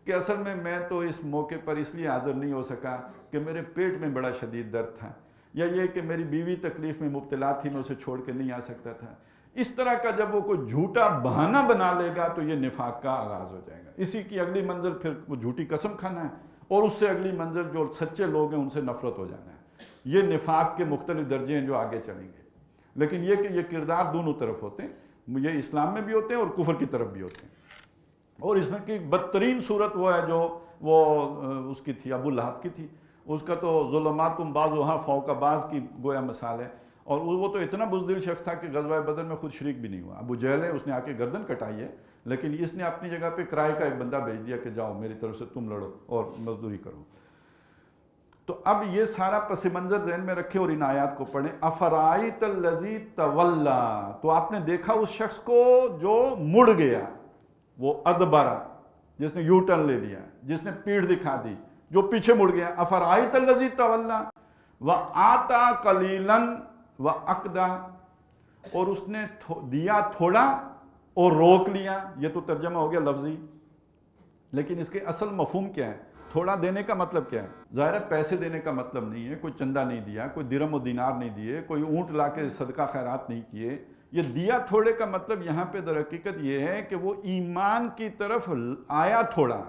کہ اصل میں تو اس موقع پر اس لیے حاضر نہیں ہو سکا کہ میرے پیٹ میں بڑا شدید درد تھا، یا یہ کہ میری بیوی تکلیف میں مبتلا تھی، میں اسے چھوڑ کے نہیں آ سکتا تھا. اس طرح کا جب وہ کوئی جھوٹا بہانہ بنا لے گا تو یہ نفاق کا آغاز ہو جائے گا. اسی کی اگلی منزل پھر وہ جھوٹی قسم کھانا ہے، اور اس سے اگلی منزل جو سچے لوگ ہیں ان سے نفرت ہو جانا ہے. یہ نفاق کے مختلف درجے ہیں جو آگے چلیں گے. لیکن یہ کہ یہ کردار دونوں طرف ہوتے ہیں، یہ اسلام میں بھی ہوتے ہیں اور کفر کی طرف بھی ہوتے ہیں. اور اس میں کی بدترین صورت وہ ہے جو وہ اس کی تھی، ابو لہب کی تھی. اس کا تو ظلمات بعضها فوق بعض کی گویا مثال ہے. اور وہ تو اتنا بزدل شخص تھا کہ غزوہ بدر میں خود شریک بھی نہیں ہوا. ابو جہل ہے، اس نے آ کے گردن کٹائی ہے، لیکن اس نے اپنی جگہ پہ کرائے کا ایک بندہ بھیج دیا کہ جاؤ میری طرف سے تم لڑو اور مزدوری کرو. تو اب یہ سارا پس منظر ذہن میں رکھے اور ان آیات کو پڑھیں. افرائیت الذی تولا، تو آپ نے دیکھا اس شخص کو جو مڑ گیا، وہ ادبرا، جس نے یو ٹرن لے لیا، جس نے پیٹھ دکھا دی، جو پیچھے مڑ گیا. افرائیت الذی تولا وآتا قلیلا واقدا، اور اس نے دیا تھوڑا اور روک لیا. یہ تو ترجمہ ہو گیا لفظی، لیکن اس کے اصل مفہوم کیا ہے؟ تھوڑا دینے کا مطلب کیا ہے؟ ظاہر ہے پیسے دینے کا مطلب نہیں ہے، کوئی چندہ نہیں دیا، کوئی درہم و دینار نہیں دیے، کوئی اونٹ لا کے صدقہ خیرات نہیں کیے. یہ دیا تھوڑے کا مطلب یہاں پہ در حقیقت یہ ہے کہ وہ ایمان کی طرف آیا تھوڑا،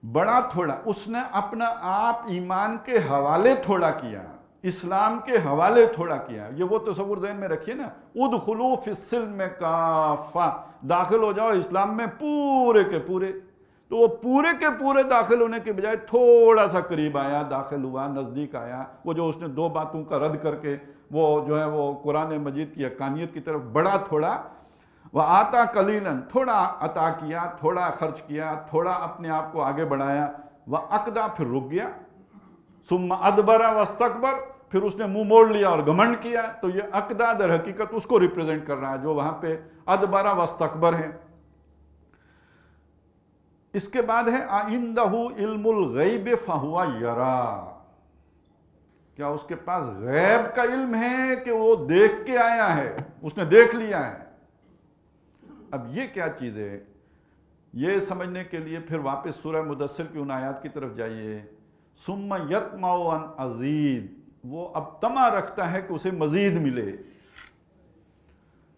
بڑا تھوڑا. اس نے اپنا آپ ایمان کے حوالے تھوڑا کیا، اسلام کے حوالے تھوڑا کیا. یہ وہ تصور ذہن میں رکھیے نا، ادخلوا فی السلم کافہ، داخل ہو جاؤ اسلام میں پورے کے پورے. تو وہ پورے کے پورے داخل ہونے کے بجائے تھوڑا سا قریب آیا، داخل ہوا، نزدیک آیا. وہ جو اس نے دو باتوں کا رد کر کے وہ جو ہے وہ قرآن مجید کی حقانیت کی طرف بڑا تھوڑا. وآتا قلیلا، تھوڑا عطا کیا، تھوڑا خرچ کیا، تھوڑا اپنے آپ کو آگے بڑھایا. وأقدا، پھر رک گیا. ثم ادبر واستکبر، پھر اس نے منہ موڑ لیا اور گھمنڈ کیا. تو یہ اقدا در حقیقت اس کو ریپرزینٹ کر رہا ہے جو وہاں پہ ادبر واستکبر ہے. اس کے بعد ہے عندہ علم الغیب فہو یرا، کیا اس کے پاس غیب کا علم ہے کہ وہ دیکھ کے آیا ہے، اس نے دیکھ لیا ہے. اب یہ کیا چیز ہے؟ یہ سمجھنے کے لیے پھر واپس سورہ مدثر کی ان آیات کی طرف جائیے. ثم یطمع ان ازید، وہ اب طمع رکھتا ہے کہ اسے مزید ملے.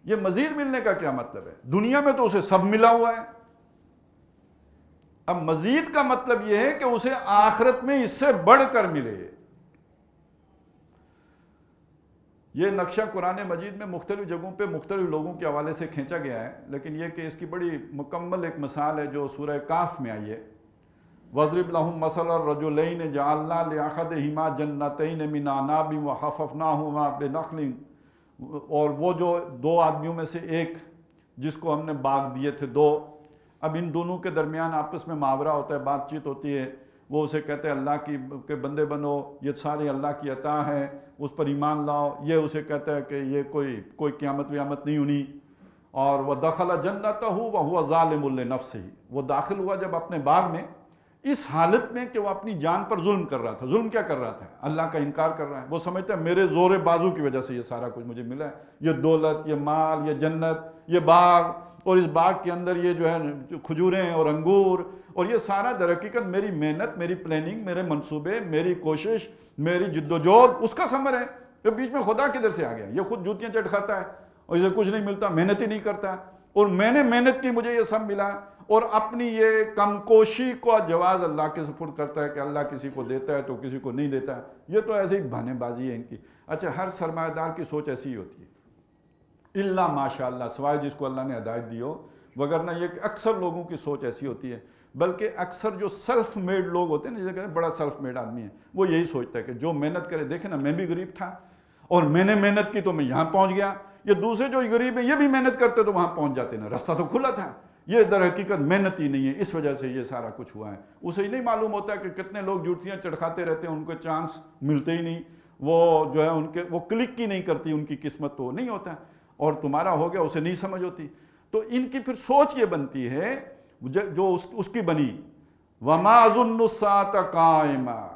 یہ مزید ملنے کا کیا مطلب ہے؟ دنیا میں تو اسے سب ملا ہوا ہے. اب مزید کا مطلب یہ ہے کہ اسے آخرت میں اس سے بڑھ کر ملے. یہ نقشہ قرآن مجید میں مختلف جگہوں پہ مختلف لوگوں کے حوالے سے کھینچا گیا ہے، لیکن یہ کہ اس کی بڑی مکمل ایک مثال ہے جو سورہ کاف میں آئی ہے. وَاضْرِبْ لَهُمْ مَثَلَ الرَّجُلَيْنِ جَعَلْنَا لِأَحَدِهِمَا جَنَّتَيْنِ مِنْ أَعْنَابٍ وَحَفَفْنَاهُمَا بِنَخْلٍ، اور وہ جو دو آدمیوں میں سے ایک جس کو ہم نے باغ دیے تھے دو، اب ان دونوں کے درمیان آپس میں محاورہ ہوتا ہے، بات چیت ہوتی ہے. وہ اسے کہتے ہیں اللہ کے بندے بنو، یہ سارے اللہ کی عطا ہے، اس پر ایمان لاؤ. یہ اسے کہتا ہے کہ یہ کوئی قیامت ویامت نہیں ہونی. اور وَدَخَلَ جَنَّتَهُ وَهُوَ ظَالِمٌ لِنَفْسِهِ، وہ داخل ہوا جب اپنے باغ میں اس حالت میں کہ وہ اپنی جان پر ظلم کر رہا تھا. ظلم کیا کر رہا تھا؟ اللہ کا انکار کر رہا ہے. وہ سمجھتا ہے میرے زور بازو کی وجہ سے یہ سارا کچھ مجھے ملا ہے، یہ دولت، یہ مال، یہ جنت، یہ باغ، اور اس باغ کے اندر یہ جو ہے کھجوریں اور انگور، اور یہ سارا در حقیقت میری محنت، میری پلاننگ، میرے منصوبے، میری کوشش، میری جد و جہد، اس کا ثمر ہے. یہ بیچ میں خدا کدھر سے آ گیا؟ یہ خود جوتیاں چٹ کھاتا ہے اور اسے کچھ نہیں ملتا، محنت ہی نہیں کرتا، اور میں نے محنت کی مجھے یہ سب ملا. اور اپنی یہ کم کوشی کو جواز اللہ کے سپرد کرتا ہے کہ اللہ کسی کو دیتا ہے تو کسی کو نہیں دیتا ہے. یہ تو ایسے ہی بہانے بازی ہے ان کی. اچھا، ہر سرمایہ دار کی سوچ ایسی ہی ہوتی ہے، الا ماشاء اللہ، سوائے جس کو اللہ نے ہدایت دی ہو، وگرنہ یہ کہ اکثر لوگوں کی سوچ ایسی ہوتی ہے. بلکہ اکثر جو سیلف میڈ لوگ ہوتے ہیں نا، جیسے کہتے ہیں بڑا سیلف میڈ آدمی ہے، وہ یہی سوچتا ہے کہ جو محنت کرے، دیکھیں نا میں بھی غریب تھا اور میں نے محنت کی تو میں یہاں پہنچ گیا. یہ دوسرے جو غریب ہیں یہ بھی محنت کرتے تو وہاں پہنچ جاتے نا، راستہ تو کھلا تھا. یہ در حقیقت محنت ہی نہیں ہے، اس وجہ سے یہ سارا کچھ ہوا ہے۔ اسے ہی نہیں معلوم ہوتا کہ کتنے لوگ جوتیاں چڑھاتے رہتے ہیں، ان کو چانس ملتے ہی نہیں، وہ جو ہے ان کے وہ کلک ہی نہیں کرتی ان کی قسمت، تو نہیں ہوتا، اور تمہارا ہو گیا اسے نہیں سمجھ ہوتی۔ تو ان کی پھر سوچ یہ بنتی ہے جو اس کی بنی، وَمَا أَظُنُّ السَّاعَةَ قَائِمَةً،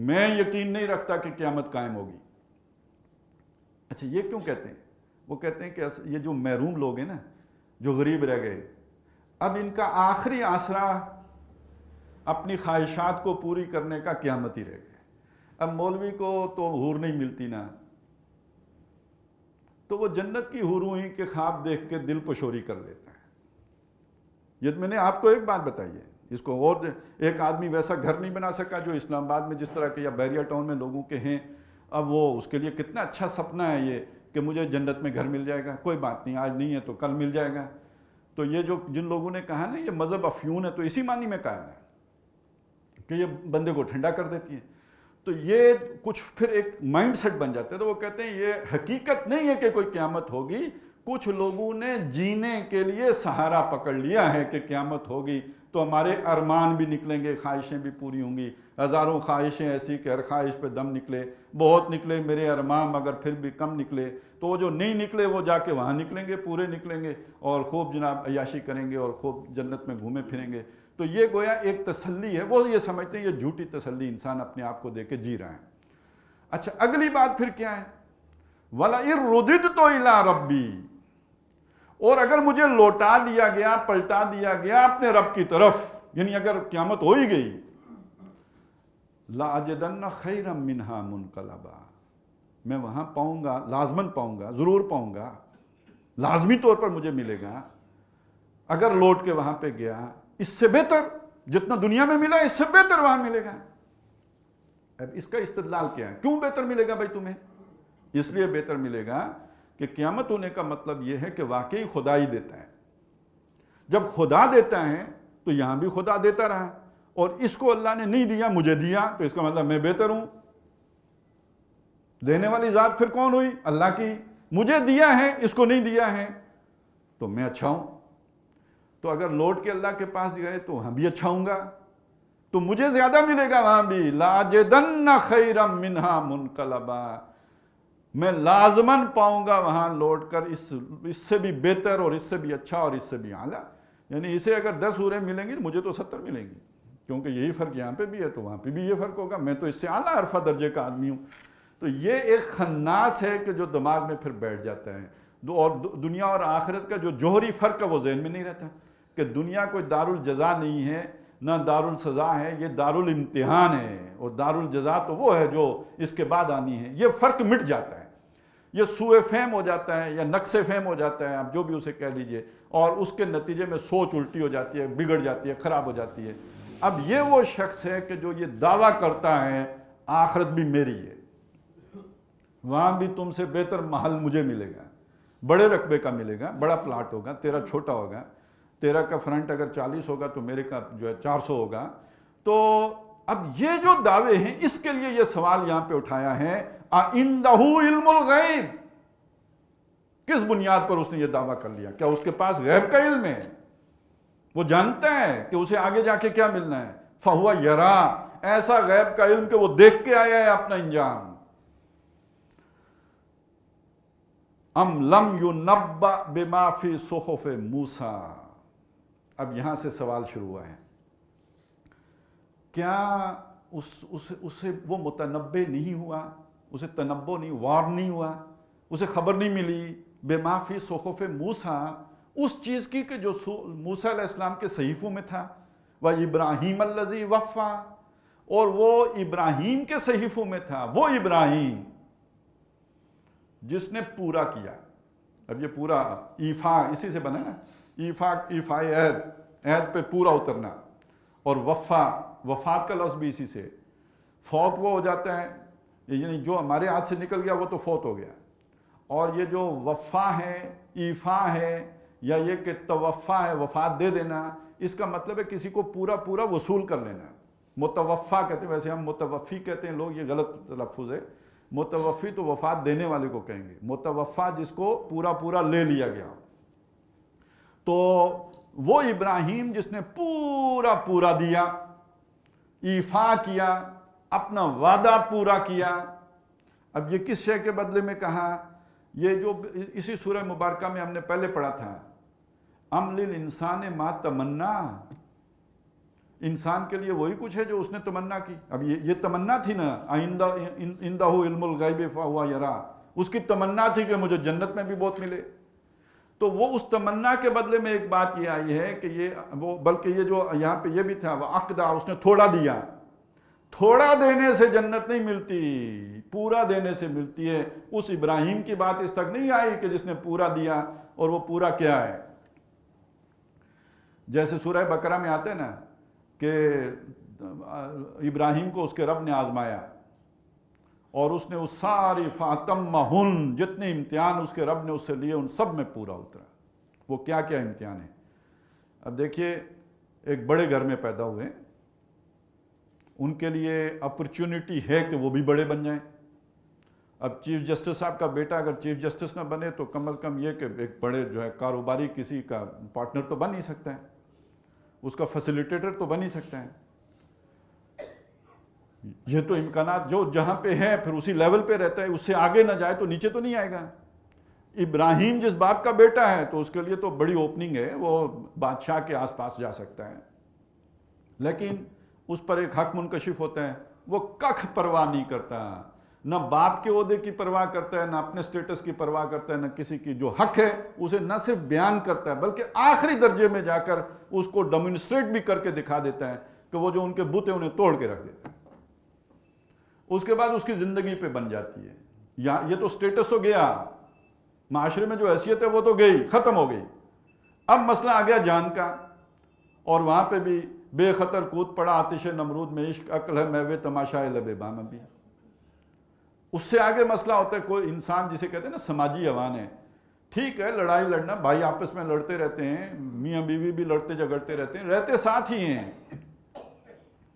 میں یقین نہیں رکھتا کہ قیامت قائم ہوگی۔ اچھا یہ کیوں کہتے ہیں؟ وہ کہتے ہیں کہ یہ جو محروم لوگ ہیں نا، جو غریب رہ گئے، اب ان کا آخری آسرا اپنی خواہشات کو پوری کرنے کا قیامت ہی رہ گئے۔ اب مولوی کو تو حور نہیں ملتی نا، تو وہ جنت کی حوروں ہی کے خواب دیکھ کے دل پشوری کر لیتا ہے۔ یہ میں نے آپ کو ایک بات بتائی ہے، اس کو اور ایک آدمی ویسا گھر نہیں بنا سکا جو اسلام آباد میں جس طرح کے یا بیریا ٹاؤن میں لوگوں کے ہیں۔ اب وہ اس کے لیے کتنا اچھا سپنا ہے یہ کہ مجھے جنت میں گھر مل جائے گا، کوئی بات نہیں، آج نہیں ہے تو کل مل جائے گا۔ تو یہ جو جن لوگوں نے کہا نا یہ مذہب افیون ہے، تو اسی معنی میں قائم ہے کہ یہ بندے کو ٹھنڈا کر دیتی ہے۔ تو یہ کچھ پھر ایک مائنڈ سیٹ بن جاتے ہیں، تو وہ کہتے ہیں یہ حقیقت نہیں ہے کہ کوئی قیامت ہوگی، کچھ لوگوں نے جینے کے لیے سہارا پکڑ لیا ہے کہ قیامت ہوگی تو ہمارے ارمان بھی نکلیں گے، خواہشیں بھی پوری ہوں گی۔ ہزاروں خواہشیں ایسی کہ ہر خواہش پہ دم نکلے، بہت نکلے میرے ارمان مگر پھر بھی کم نکلے، تو وہ جو نہیں نکلے وہ جا کے وہاں نکلیں گے، پورے نکلیں گے، اور خوب جناب عیاشی کریں گے اور خوب جنت میں گھومے پھریں گے۔ تو یہ گویا ایک تسلی ہے، وہ یہ سمجھتے ہیں یہ جھوٹی تسلی انسان اپنے آپ کو دے کے جی رہا ہے۔ اچھا اگلی بات پھر کیا ہے؟ وَلَئِن رُدِدْتُ إِلَىٰ رَبِّي، اور اگر مجھے لوٹا دیا گیا، پلٹا دیا گیا اپنے رب کی طرف، یعنی اگر قیامت ہو ہی گئی، لَأَجِدَنَّ خَيْرًا مِّنْهَا مُنْقَلَبًا، میں وہاں پاؤں گا، لازماً پاؤں گا، ضرور پاؤں گا، لازمی طور پر مجھے ملے گا اگر لوٹ کے وہاں پہ گیا، اس سے بہتر جتنا دنیا میں ملا اس سے بہتر وہاں ملے گا۔ اب اس کا استدلال کیا ہے؟ کیوں بہتر ملے گا بھائی تمہیں؟ اس لیے بہتر ملے گا کہ قیامت ہونے کا مطلب یہ ہے کہ واقعی خدا ہی دیتا ہے۔ جب خدا دیتا ہے تو یہاں بھی خدا دیتا رہا، اور اس کو اللہ نے نہیں دیا، مجھے دیا، تو اس کا مطلب میں بہتر ہوں۔ دینے والی ذات پھر کون ہوئی؟ اللہ کی۔ مجھے دیا ہے، اس کو نہیں دیا ہے، تو میں اچھا ہوں۔ تو اگر لوٹ کے اللہ کے پاس گئے تو وہاں بھی اچھا ہوں گا، تو مجھے زیادہ ملے گا وہاں بھی۔ لَأَجِدَنَّ خَيْرًا مِّنْهَا مُنْقَلَبًا، میں لازماً پاؤں گا وہاں لوٹ کر اس سے بھی بہتر اور اس سے بھی اچھا اور اس سے بھی اعلیٰ۔ یعنی اسے اگر 10 حوریں ملیں گی مجھے تو 70 ملیں گی، کیونکہ یہی فرق یہاں پہ بھی ہے تو وہاں پہ بھی یہ فرق ہوگا، میں تو اس سے اعلیٰ عرفہ درجے کا آدمی ہوں۔ تو یہ ایک خناس ہے کہ جو دماغ میں پھر بیٹھ جاتا ہے، اور دنیا اور آخرت کا جو جوہری فرق ہے وہ ذہن میں نہیں رہتا کہ دنیا کوئی دارالجزا نہیں ہے، نہ دارالسزا ہے، یہ دارالامتحان ہے، اور دارالجزا تو وہ ہے جو اس کے بعد آنی ہے۔ یہ فرق مٹ جاتا ہے، یہ سوء فہم ہو جاتا ہے یا نقص فہم ہو جاتا ہے، آپ جو بھی اسے کہہ لیجئے، اور اس کے نتیجے میں سوچ الٹی ہو جاتی ہے، بگڑ جاتی ہے، خراب ہو جاتی ہے۔ اب یہ وہ شخص ہے کہ جو یہ دعویٰ کرتا ہے آخرت بھی میری ہے، وہاں بھی تم سے بہتر محل مجھے ملے گا، بڑے رقبے کا ملے گا، بڑا پلاٹ ہوگا، تیرا چھوٹا ہوگا، تیرا کا فرنٹ اگر 40 ہوگا تو میرے کا جو ہے 400 ہوگا۔ تو اب یہ جو دعوے ہیں، اس کے لیے یہ سوال یہاں پہ اٹھایا ہے، اَعِندَهُ عِلْمُ الْغَيْبِ، کس بنیاد پر اس نے یہ دعویٰ کر لیا؟ کیا اس کے پاس غیب کا علم ہے؟ وہ جانتا ہے کہ اسے آگے جا کے کیا ملنا ہے؟ فَهُوَ يَرَى، ایسا غیب کا علم کہ وہ دیکھ کے آیا ہے اپنا انجام۔ ام لم يُنَبَّأْ بِمَا فِي صُحُفِ موسیٰ، اب یہاں سے سوال شروع ہوا ہے، کیا اسے وہ متنبع نہیں ہوا، اسے تنبؤ نہیں، وارن نہیں ہوا، اسے خبر نہیں ملی بِمَا فِي صُحُفِ موسیٰ، اس چیز کی کہ جو موسیٰ علیہ السلام کے صحیفوں میں تھا، وَإِبْرَاهِيمَ الَّذِي وَفَّى، اور وہ ابراہیم کے صحیفوں میں تھا، وہ ابراہیم جس نے پورا کیا۔ اب یہ پورا ایفا اسی سے بنا نا، ایفا عہد، عہد پہ پورا اترنا، اور وفات کا لفظ بھی اسی سے، فوت وہ ہو جاتا ہے، یعنی جو ہمارے ہاتھ سے نکل گیا وہ تو فوت ہو گیا، اور یہ جو وفا ہے، ایفا ہے، یا یہ کہ توفا ہے، وفات دے دینا، اس کا مطلب ہے کسی کو پورا پورا وصول کر لینا۔ متوفا کہتے ہیں، ویسے ہم متوفی کہتے ہیں لوگ، یہ غلط تلفظ ہے، متوفی تو وفات دینے والے کو کہیں گے، متوفا جس کو پورا پورا لے لیا گیا۔ تو وہ ابراہیم جس نے پورا دیا، ایفا کیا، اپنا وعدہ پورا کیا۔ اب یہ کس شے کے بدلے میں کہا؟ یہ جو اسی سورہ مبارکہ میں ہم نے پہلے پڑھا تھا، ام للانسان ما تمنا، انسان کے لیے وہی کچھ ہے جو اس نے تمنا کی۔ اب یہ تمنا تھی نا، عندہ علم الغیب فہو یرا، اس کی تمنا تھی کہ مجھے جنت میں بھی بہت ملے۔ تو وہ اس تمنا کے بدلے میں ایک بات یہ آئی ہے کہ بلکہ یہ جو یہاں پہ یہ بھی تھا وعقدہ، اس نے تھوڑا دیا۔ تھوڑا دینے سے جنت نہیں ملتی، پورا دینے سے ملتی ہے۔ اس ابراہیم کی بات اس تک نہیں آئی کہ جس نے پورا دیا، اور وہ پورا کیا ہے؟ جیسے سورہ بقرہ میں آتے ہیں نا کہ ابراہیم کو اس کے رب نے آزمایا، اور اس نے اس ساری فاتمہن، جتنے امتحان اس کے رب نے اس سے لیے ان سب میں پورا اترا۔ وہ کیا امتحان ہے؟ اب دیکھیے، ایک بڑے گھر میں پیدا ہوئے، ان کے لیے اپرچونٹی ہے کہ وہ بھی بڑے بن جائیں۔ اب چیف جسٹس صاحب کا بیٹا اگر چیف جسٹس نہ بنے تو کم از کم یہ کہ ایک بڑے جو ہے کاروباری کسی کا پارٹنر تو بن ہی سکتا ہے، اس کا فیسیلیٹیٹر تو بن ہی سکتا ہے۔ یہ تو امکانات جو جہاں پہ ہے پھر اسی لیول پہ رہتا ہے، اس سے آگے نہ جائے تو نیچے تو نہیں آئے گا۔ ابراہیم جس باپ کا بیٹا ہے تو اس کے لیے تو بڑی اوپننگ ہے، وہ بادشاہ کے آس پاس جا سکتا ہے، لیکن اس پر ایک حق منکشف ہوتا ہے، وہ ککھ پرواہ نہیں کرتا، نہ باپ کے عہدے کی پرواہ کرتا ہے، نہ اپنے سٹیٹس کی پرواہ کرتا ہے، نہ کسی کی جو حق ہے اسے نہ صرف بیان کرتا ہے بلکہ آخری درجے میں جا کر اس کو ڈیمونسٹریٹ بھی کر کے دکھا دیتا ہے کہ وہ جو ان کے بت ہیں انہیں توڑ کے رکھ دیتا ہے۔ اس کے بعد اس کی زندگی پہ بن جاتی ہے۔ یہ تو سٹیٹس تو گیا، معاشرے میں جو حیثیت ہے وہ تو گئی، ختم ہو گئی۔ اب مسئلہ آ گیا جان کا، اور وہاں پہ بھی بے خطر کود پڑا آتش نمرود میں، عشق عقل ہے میوے تماشائے لب بام ابھی۔ اس سے آگے مسئلہ ہوتا ہے کوئی انسان جسے کہتے ہیں نا سماجی عوان ہے، ٹھیک ہے لڑائی لڑنا، بھائی آپس میں لڑتے رہتے ہیں، میاں بیوی بھی لڑتے جھگڑتے رہتے ہیں، رہتے ساتھ ہی ہیں۔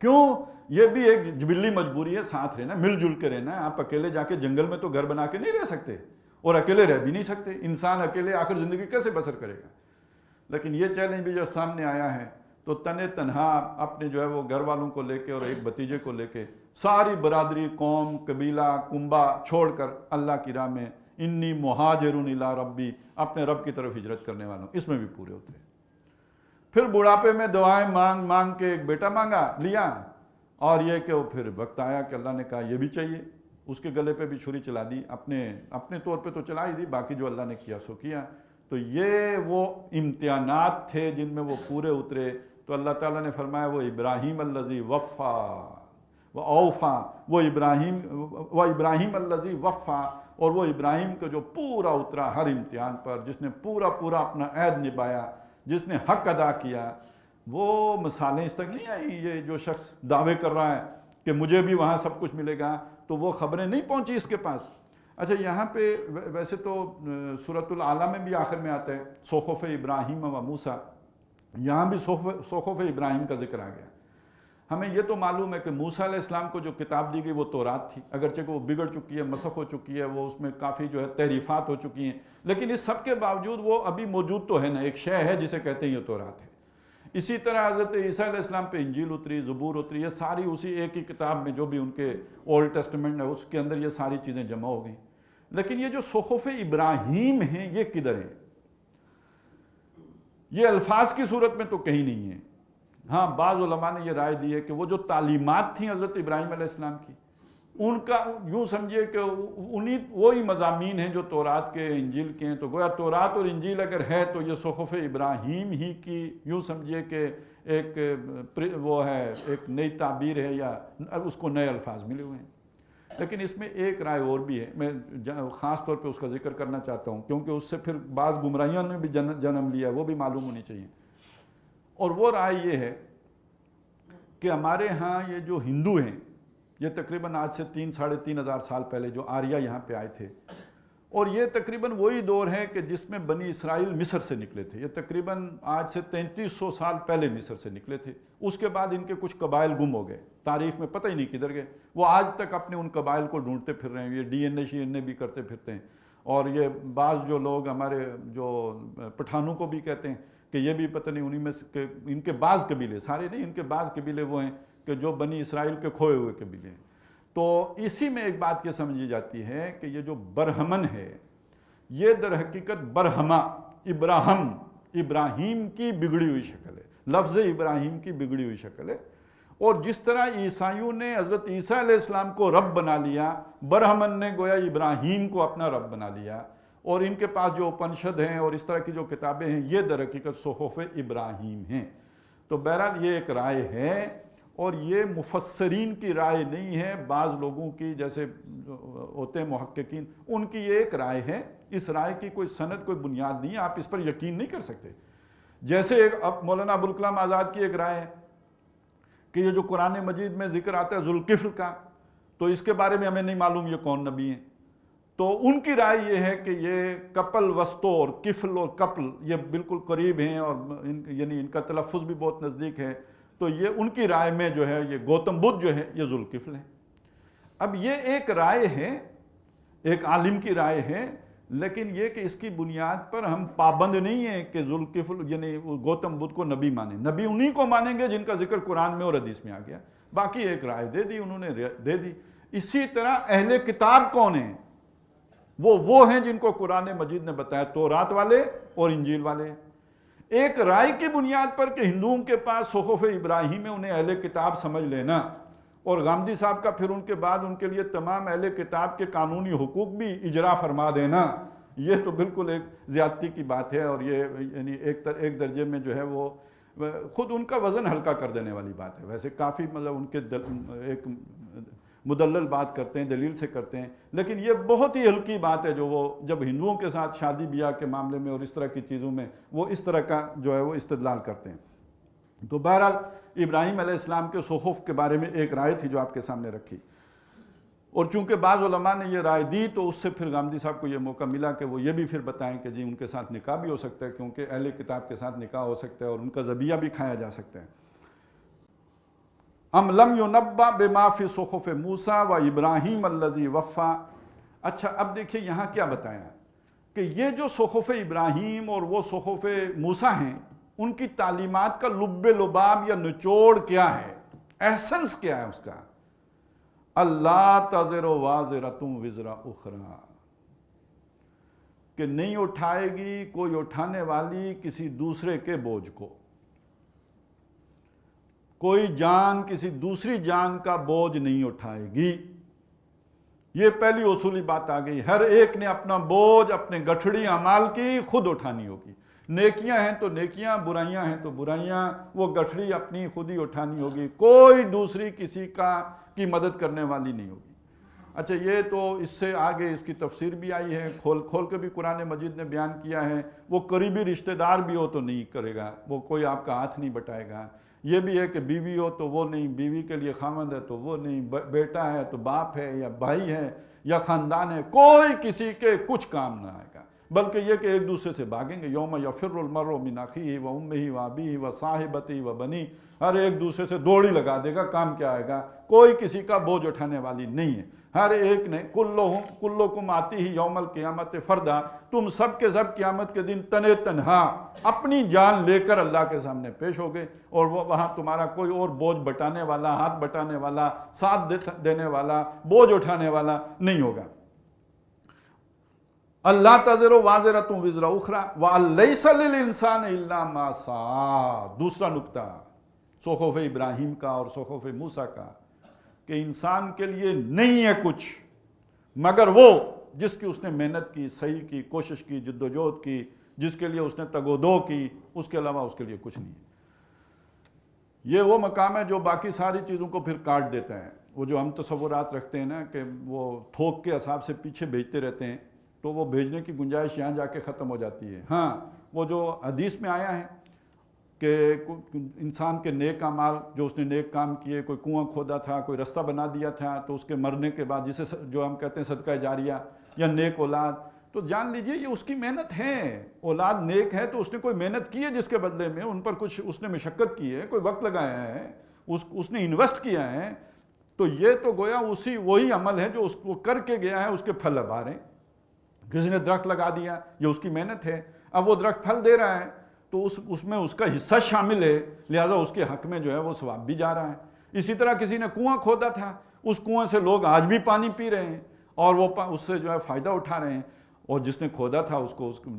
کیوں؟ یہ بھی ایک جبلی مجبوری ہے، ساتھ رہنا، مل جل کے رہنا ہے۔ آپ اکیلے جا کے جنگل میں تو گھر بنا کے نہیں رہ سکتے، اور اکیلے رہ بھی نہیں سکتے۔ انسان اکیلے آخر زندگی کیسے بسر کرے گا؟ لیکن یہ چیلنج بھی جو سامنے آیا ہے تو تنہا اپنے جو ہے وہ گھر والوں کو لے کے اور ایک بھتیجے کو لے کے ساری برادری، قوم، قبیلہ، کنبہ چھوڑ کر اللہ کی راہ میں انی مہاجرن الی ربی، اپنے رب کی طرف ہجرت کرنے والوں، اس میں بھی پورے اترے۔ پھر بڑھاپے میں دعائیں مانگ مانگ کے ایک بیٹا مانگا، لیا، اور یہ کہ وہ پھر وقت آیا کہ اللہ نے کہا یہ بھی چاہیے، اس کے گلے پہ بھی چھری چلا دی، اپنے طور پہ تو چلا ہی دی، باقی جو اللہ نے کیا سو کیا۔ تو یہ وہ امتحانات تھے جن میں وہ پورے اترے۔ تو اللہ تعالیٰ نے فرمایا وہ ابراہیم الذی وفا و اوفا، وہ ابراہیم الذی وفا، اور وہ ابراہیم کا جو پورا اترا ہر امتحان پر، جس نے پورا اپنا عہد نبھایا، جس نے حق ادا کیا۔ وہ مثالیں اس تک نہیں آئیں، یہ جو شخص دعوے کر رہا ہے کہ مجھے بھی وہاں سب کچھ ملے گا، تو وہ خبریں نہیں پہنچی اس کے پاس۔ اچھا، یہاں پہ ویسے تو سورۃ الاعلیٰ میں بھی آخر میں آتا ہے صحف ابراہیم و موسیٰ، یہاں بھی صحف ابراہیم کا ذکر آ گیا۔ ہمیں یہ تو معلوم ہے کہ موسیٰ علیہ السلام کو جو کتاب دی گئی وہ تورات تھی، اگرچہ کہ وہ بگڑ چکی ہے، مسخ ہو چکی ہے، وہ اس میں کافی جو ہے تحریفات ہو چکی ہیں، لیکن اس سب کے باوجود وہ ابھی موجود تو ہے نا، ایک شے ہے جسے کہتے ہیں یہ تورات ہے۔ اسی طرح حضرت عیسیٰ علیہ السلام پہ انجیل اتری، زبور اتری، یہ ساری اسی ایک ہی کتاب میں جو بھی ان کے اولڈ ٹیسٹمنٹ ہے اس کے اندر یہ ساری چیزیں جمع ہو گئیں۔ لیکن یہ جو صحف ابراہیم ہیں یہ کدھر ہیں؟ یہ الفاظ کی صورت میں تو کہیں نہیں ہے۔ ہاں، بعض علماء نے یہ رائے دی ہے کہ وہ جو تعلیمات تھیں حضرت ابراہیم علیہ السلام کی، ان کا یوں سمجھیے کہ وہی مضامین ہیں جو تورات کے، انجیل کے ہیں، تو گویا تورات اور انجیل اگر ہے تو یہ صحف ابراہیم ہی کی، یوں سمجھیے کہ ایک وہ ہے، ایک نئی تعبیر ہے، یا اس کو نئے الفاظ ملے ہوئے ہیں۔ لیکن اس میں ایک رائے اور بھی ہے، میں خاص طور پہ اس کا ذکر کرنا چاہتا ہوں کیونکہ اس سے پھر بعض گمراہیوں نے بھی جنم لیا ہے، وہ بھی معلوم ہونی چاہیے۔ اور وہ رائے یہ ہے کہ ہمارے ہاں یہ جو ہندو ہیں، یہ تقریباً آج سے 3,500 سال پہلے جو آریہ یہاں پہ آئے تھے، اور یہ تقریباً وہی دور ہے کہ جس میں بنی اسرائیل مصر سے نکلے تھے۔ یہ تقریباً آج سے 3300 سال پہلے مصر سے نکلے تھے۔ اس کے بعد ان کے کچھ قبائل گم ہو گئے، تاریخ میں پتہ ہی نہیں کدھر گئے۔ وہ آج تک اپنے ان قبائل کو ڈھونڈتے پھر رہے ہیں، یہ ڈی این اے بھی کرتے پھرتے ہیں۔ اور یہ بعض جو لوگ ہمارے جو پٹھانوں کو بھی کہتے ہیں کہ یہ بھی پتہ نہیں انہی میں سے ان کے بعض قبیلے، سارے نہیں، ان کے بعض قبیلے وہ ہیں کہ جو بنی اسرائیل کے کھوئے ہوئے قبیلے ہیں۔ تو اسی میں ایک بات یہ سمجھی جاتی ہے کہ یہ جو برہمن ہے یہ در حقیقت برہمہ ابراہیم کی بگڑی ہوئی شکل ہے، لفظ ابراہیم کی بگڑی ہوئی شکل ہے۔ اور جس طرح عیسائیوں نے حضرت عیسیٰ علیہ السلام کو رب بنا لیا، برہمن نے گویا ابراہیم کو اپنا رب بنا لیا، اور ان کے پاس جو اپنشد ہیں اور اس طرح کی جو کتابیں ہیں یہ در حقیقت صحف ابراہیم ہیں۔ تو بہرحال یہ ایک رائے ہے، اور یہ مفسرین کی رائے نہیں ہے، بعض لوگوں کی جیسے ہوتے ہیں محققین ان کی یہ ایک رائے ہے۔ اس رائے کی کوئی سند، کوئی بنیاد نہیں ہے، آپ اس پر یقین نہیں کر سکتے۔ جیسے اب مولانا ابوالکلام آزاد کی ایک رائے ہے کہ یہ جو قرآن مجید میں ذکر آتا ہے ذوالکفل کا، تو اس کے بارے میں ہمیں نہیں معلوم یہ کون نبی ہیں۔ تو ان کی رائے یہ ہے کہ یہ کپل وسطو اور کفل اور کپل یہ بالکل قریب ہیں، اور یعنی ان کا تلفظ بھی بہت نزدیک ہے۔ تو یہ ان کی رائے میں جو ہے یہ گوتم بدھ جو ہے یہ ذوالکفل ہے۔ اب یہ ایک رائے ہے، ایک عالم کی رائے ہے، لیکن یہ کہ اس کی بنیاد پر ہم پابند نہیں ہیں کہ ذوالکفل یعنی گوتم بدھ کو نبی مانیں۔ نبی انہی کو مانیں گے جن کا ذکر قرآن میں اور حدیث میں آ گیا، باقی ایک رائے دے دی انہوں نے، دے دی۔ اسی طرح اہل کتاب کون ہیں؟ وہ ہیں جن کو قرآن مجید نے بتایا، تورات والے اور انجیل والے۔ ایک رائے کی بنیاد پر کہ ہندوؤں کے پاس صحف ابراہیم ہے، انہیں اہل کتاب سمجھ لینا، اور غامدی صاحب کا پھر ان کے بعد ان کے لیے تمام اہل کتاب کے قانونی حقوق بھی اجرا فرما دینا، یہ تو بالکل ایک زیادتی کی بات ہے، اور یہ یعنی ایک درجے میں جو ہے وہ خود ان کا وزن ہلکا کر دینے والی بات ہے۔ ویسے کافی مطلب ان کے ایک مدلل بات کرتے ہیں، دلیل سے کرتے ہیں، لیکن یہ بہت ہی ہلکی بات ہے جو وہ جب ہندوؤں کے ساتھ شادی بیاہ کے معاملے میں اور اس طرح کی چیزوں میں وہ اس طرح کا جو ہے وہ استدلال کرتے ہیں۔ تو بہرحال ابراہیم علیہ السلام کے صحف کے بارے میں ایک رائے تھی جو آپ کے سامنے رکھی، اور چونکہ بعض علماء نے یہ رائے دی تو اس سے پھر غامدی صاحب کو یہ موقع ملا کہ وہ یہ بھی پھر بتائیں کہ جی ان کے ساتھ نکاح بھی ہو سکتا ہے، کیونکہ اہل کتاب کے ساتھ نکاح ہو سکتا ہے اور ان کا ذبیحہ بھی کھایا جا سکتا ہے۔ ام لم ینبأ بما فی صحف موسیٰ و ابراہیم الذی وفا۔ اچھا اب دیکھیے یہاں کیا بتایا کہ یہ جو صحف ابراہیم اور وہ صحف موسیٰ ہیں ان کی تعلیمات کا لب لباب یا نچوڑ کیا ہے، ایسنس کیا ہے اس کا؟ اللہ تزر وازرۃ وزر اخری، کہ نہیں اٹھائے گی کوئی اٹھانے والی کسی دوسرے کے بوجھ کو، کوئی جان کسی دوسری جان کا بوجھ نہیں اٹھائے گی۔ یہ پہلی اصولی بات آ گئی، ہر ایک نے اپنا بوجھ اپنے گٹھڑی اعمال کی خود اٹھانی ہوگی، نیکیاں ہیں تو نیکیاں، برائیاں ہیں تو برائیاں، وہ گٹھڑی اپنی خود ہی اٹھانی ہوگی، کوئی دوسری کسی کی مدد کرنے والی نہیں ہوگی۔ اچھا یہ تو اس سے آگے اس کی تفسیر بھی آئی ہے، کھول کے بھی قرآن مجید نے بیان کیا ہے، وہ قریبی رشتہ دار بھی ہو تو نہیں کرے گا، وہ کوئی آپ کا ہاتھ نہیں بٹائے گا۔ یہ بھی ہے کہ بیوی ہو تو وہ نہیں، بیوی کے لیے خامند ہے تو وہ نہیں، بیٹا ہے تو باپ ہے یا بھائی ہے یا خاندان ہے، کوئی کسی کے کچھ کام نہ آئے گا، بلکہ یہ کہ ایک دوسرے سے بھاگیں گے۔ یوم یفر المرء من اخیہ و امہ و ابیہ و صاحبتہ و بنیہ، ہر ایک دوسرے سے دوڑی لگا دے گا، کام کیا آئے گا، کوئی کسی کا بوجھ اٹھانے والی نہیں ہے۔ ہر ایک نے کلکم آتی ہی یوم القیامت فردا، تم سب کے سب قیامت کے دن تنے تنہا اپنی جان لے کر اللہ کے سامنے پیش ہو گئے، اور وہاں تمہارا کوئی اور بوجھ بٹانے والا، ہاتھ بٹانے والا، ساتھ دینے والا، بوجھ اٹھانے والا نہیں ہوگا۔ اللہ تزر وازرۃ وزر اخری وان لیس للانسان الا ما سعی۔ دوسرا نکتہ صحف ابراہیم کا اور صحف موسیٰ کا، کہ انسان کے لیے نہیں ہے کچھ مگر وہ جس کی اس نے محنت کی، صحیح کی، کوشش کی، جد و جہد کی، جس کے لیے اس نے تگ و دو کی، اس کے علاوہ اس کے لیے کچھ نہیں ہے۔ یہ وہ مقام ہے جو باقی ساری چیزوں کو پھر کاٹ دیتا ہے۔ وہ جو ہم تصورات رکھتے ہیں نا کہ وہ تھوک کے حساب سے پیچھے بھیجتے رہتے ہیں، تو وہ بھیجنے کی گنجائش یہاں جا کے ختم ہو جاتی ہے۔ ہاں وہ جو حدیث میں آیا ہے کہ انسان کے نیک اعمال جو اس نے نیک کام کیے، کوئی کنواں کھودا تھا، کوئی رستہ بنا دیا تھا، تو اس کے مرنے کے بعد جسے جو ہم کہتے ہیں صدقہ جاریہ یا نیک اولاد، تو جان لیجئے یہ اس کی محنت ہے۔ اولاد نیک ہے تو اس نے کوئی محنت کی ہے جس کے بدلے میں ان پر کچھ اس نے مشقت کی ہے، کوئی وقت لگایا ہے، اس نے انویسٹ کیا ہے، تو یہ تو گویا وہی عمل ہے جو وہ کر کے گیا ہے، اس کے پھل اب آ رہے ہیں۔ کسی نے درخت لگا دیا، یہ اس کی محنت ہے، اب وہ درخت پھل دے رہا ہے، تو اس میں اس کا حصہ شامل ہے، لہٰذا اس کے حق میں جو ہے وہ ثواب بھی جا رہا ہے۔ اسی طرح کسی نے کنواں کھودا تھا، اس کنویں سے لوگ آج بھی پانی پی رہے ہیں اور وہ اس سے جو ہے فائدہ اٹھا رہے ہیں، اور جس نے کھودا تھا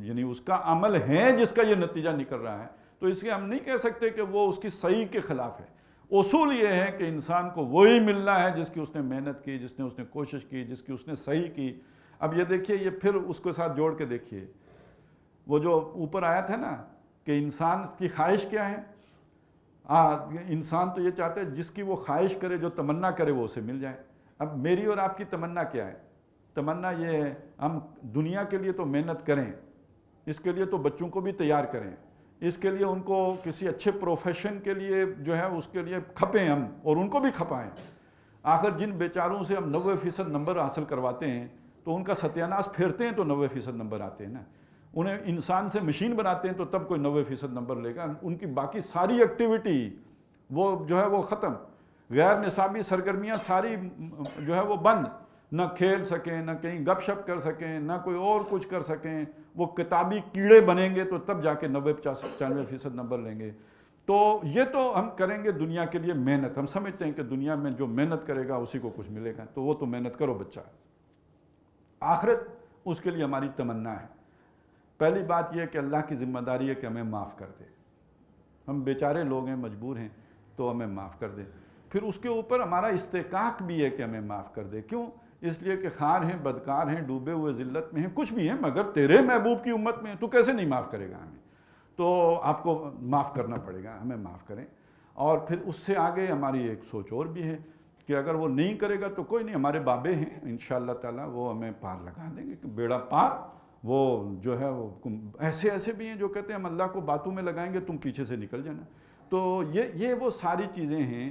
یعنی اس کا عمل ہے جس کا یہ نتیجہ نکل رہا ہے، تو اس لیے ہم نہیں کہہ سکتے کہ وہ اس کی صحیح کے خلاف ہے۔ اصول یہ ہے کہ انسان کو وہی ملنا ہے جس کی اس نے محنت کی، جس نے اس نے کوشش کی، جس کی اس نے صحیح کی۔ اب یہ دیکھیے، یہ پھر اس کے ساتھ جوڑ کے دیکھیے، وہ جو اوپر آیا تھا نا کہ انسان کی خواہش کیا ہے، انسان تو یہ چاہتا ہے جس کی وہ خواہش کرے، جو تمنا کرے وہ اسے مل جائے۔ اب میری اور آپ کی تمنا کیا ہے؟ تمنا یہ ہے ہم دنیا کے لیے تو محنت کریں، اس کے لیے تو بچوں کو بھی تیار کریں، اس کے لیے ان کو کسی اچھے پروفیشن کے لیے جو ہے اس کے لیے کھپیں ہم، اور ان کو بھی کھپائیں۔ آخر جن بیچاروں سے ہم 90% نمبر حاصل کرواتے ہیں تو ان کا ستیاناش پھیرتے ہیں تو 90% نمبر آتے ہیں نا۔ انہیں انسان سے مشین بناتے ہیں تو تب کوئی 90% نمبر لے گا۔ ان کی باقی ساری ایکٹیویٹی وہ جو ہے وہ ختم، غیر نصابی سرگرمیاں ساری جو ہے وہ بند، نہ کھیل سکیں، نہ کہیں گپ شپ کر سکیں، نہ کوئی اور کچھ کر سکیں۔ وہ کتابی کیڑے بنیں گے تو تب جا کے 90-95% نمبر لیں گے۔ تو یہ تو ہم کریں گے دنیا کے لیے محنت، ہم سمجھتے ہیں کہ دنیا میں جو محنت کرے گا اسی کو کچھ ملے گا، تو وہ تو محنت کرو بچہ۔ آخرت اس کے لیے ہماری تمنا ہے۔ پہلی بات یہ ہے کہ اللہ کی ذمہ داری ہے کہ ہمیں معاف کر دے، ہم بیچارے لوگ ہیں، مجبور ہیں، تو ہمیں معاف کر دے۔ پھر اس کے اوپر ہمارا استحقاق بھی ہے کہ ہمیں معاف کر دے۔ کیوں؟ اس لیے کہ خار ہیں، بدکار ہیں، ڈوبے ہوئے ذلت میں ہیں، کچھ بھی ہیں، مگر تیرے محبوب کی امت میں تو کیسے نہیں معاف کرے گا ہمیں؟ تو آپ کو معاف کرنا پڑے گا، ہمیں معاف کریں۔ اور پھر اس سے آگے ہماری ایک سوچ اور بھی ہے کہ اگر وہ نہیں کرے گا تو کوئی نہیں، ہمارے بابے ہیں انشاءاللہ تعالیٰ وہ ہمیں پار لگا دیں گے، کہ بیڑا پار۔ وہ جو ہے وہ ایسے بھی ہیں جو کہتے ہیں ہم اللہ کو باتوں میں لگائیں گے، تم پیچھے سے نکل جانا۔ تو یہ وہ ساری چیزیں ہیں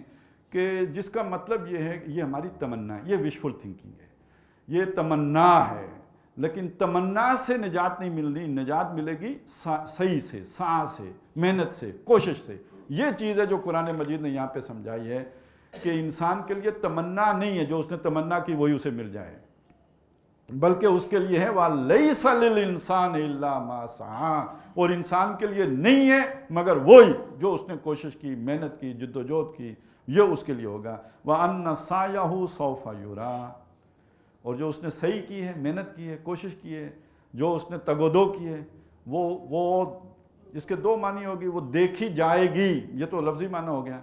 کہ جس کا مطلب یہ ہے، یہ ہماری تمنا ہے، یہ وشفل تھنکنگ ہے، یہ تمنا ہے۔ لیکن تمنا سے نجات نہیں ملنی، نجات ملے گی صحیح سے، سعی سے، محنت سے، کوشش سے۔ یہ چیز ہے جو قرآن مجید نے یہاں پہ سمجھائی ہے کہ انسان کے لیے تمنا نہیں ہے جو اس نے تمنا کی وہی اسے مل جائے، بلکہ اس کے لیے ہے وَلَيْسَ لِلْإِنسَانِ إِلَّا مَا سَعَىٰ، اور انسان کے لیے نہیں ہے مگر وہی جو اس نے کوشش کی، محنت کی، جد و جہد کی، یہ اس کے لیے ہوگا۔ وَأَنَّ سَعْيَهُ سَوْفَ يُرَىٰ، اور جو اس نے صحیح کی ہے، محنت کی ہے، کوشش کی ہے، جو اس نے تگ و دو کی ہے، وہ اس کے دو معنی ہوگی، وہ دیکھی جائے گی، یہ تو لفظی معنی ہو گیا۔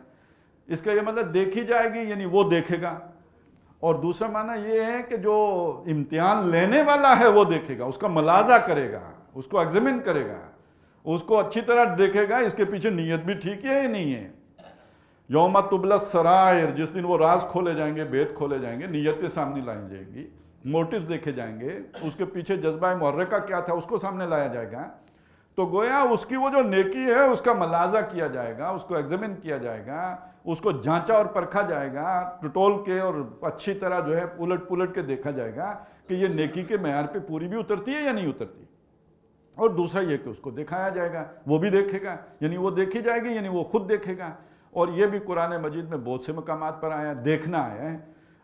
اس کا یہ مطلب دیکھی جائے گی یعنی وہ دیکھے گا، اور دوسرا معنی یہ ہے کہ جو امتحان لینے والا ہے وہ دیکھے گا، اس کا ملاحظہ کرے گا، اس کو ایگزامن کرے گا، اس کو اچھی طرح دیکھے گا اس کے پیچھے نیت بھی ٹھیک ہے یا نہیں ہے۔ یوم تبلی السرائر، جس دن وہ راز کھولے جائیں گے، بید کھولے جائیں گے، نیتیں سامنے لائی جائیں گی، موٹیوز دیکھے جائیں گے، اس کے پیچھے جذبہ محرکہ کیا تھا اس کو سامنے لایا جائے گا۔ تو گویا اس کی وہ جو نیکی ہے اس کا ملاحظہ کیا جائے گا، اس کو ایگزامن کیا جائے گا، اس کو جانچا اور پرکھا جائے گا، ٹٹول کے اور اچھی طرح جو ہے الٹ پلٹ کے دیکھا جائے گا کہ یہ نیکی کے معیار پہ پوری بھی اترتی ہے یا نہیں اترتی۔ اور دوسرا یہ کہ اس کو دکھایا جائے گا، وہ بھی دیکھے گا، یعنی وہ دیکھی جائے گی یعنی وہ خود دیکھے گا۔ اور یہ بھی قرآن مجید میں بہت سے مقامات پر آیا، دیکھنا آیا ہے۔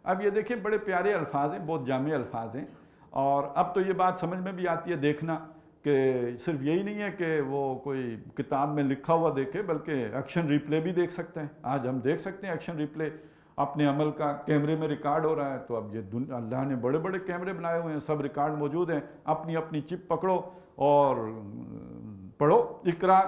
اب یہ دیکھیں بڑے پیارے الفاظ ہیں، بہت جامع الفاظ ہیں، اور اب تو یہ بات سمجھ میں بھی آتی ہے دیکھنا، کہ صرف یہی نہیں ہے کہ وہ کوئی کتاب میں لکھا ہوا دیکھے، بلکہ ایکشن ریپلے بھی دیکھ سکتا ہے۔ آج ہم دیکھ سکتے ہیں ایکشن ریپلے اپنے عمل کا، کیمرے میں ریکارڈ ہو رہا ہے، تو اب یہ اللہ نے بڑے بڑے کیمرے بنائے ہوئے ہیں، سب ریکارڈ موجود ہیں، اپنی اپنی چپ پکڑو اور پڑھو، اقرا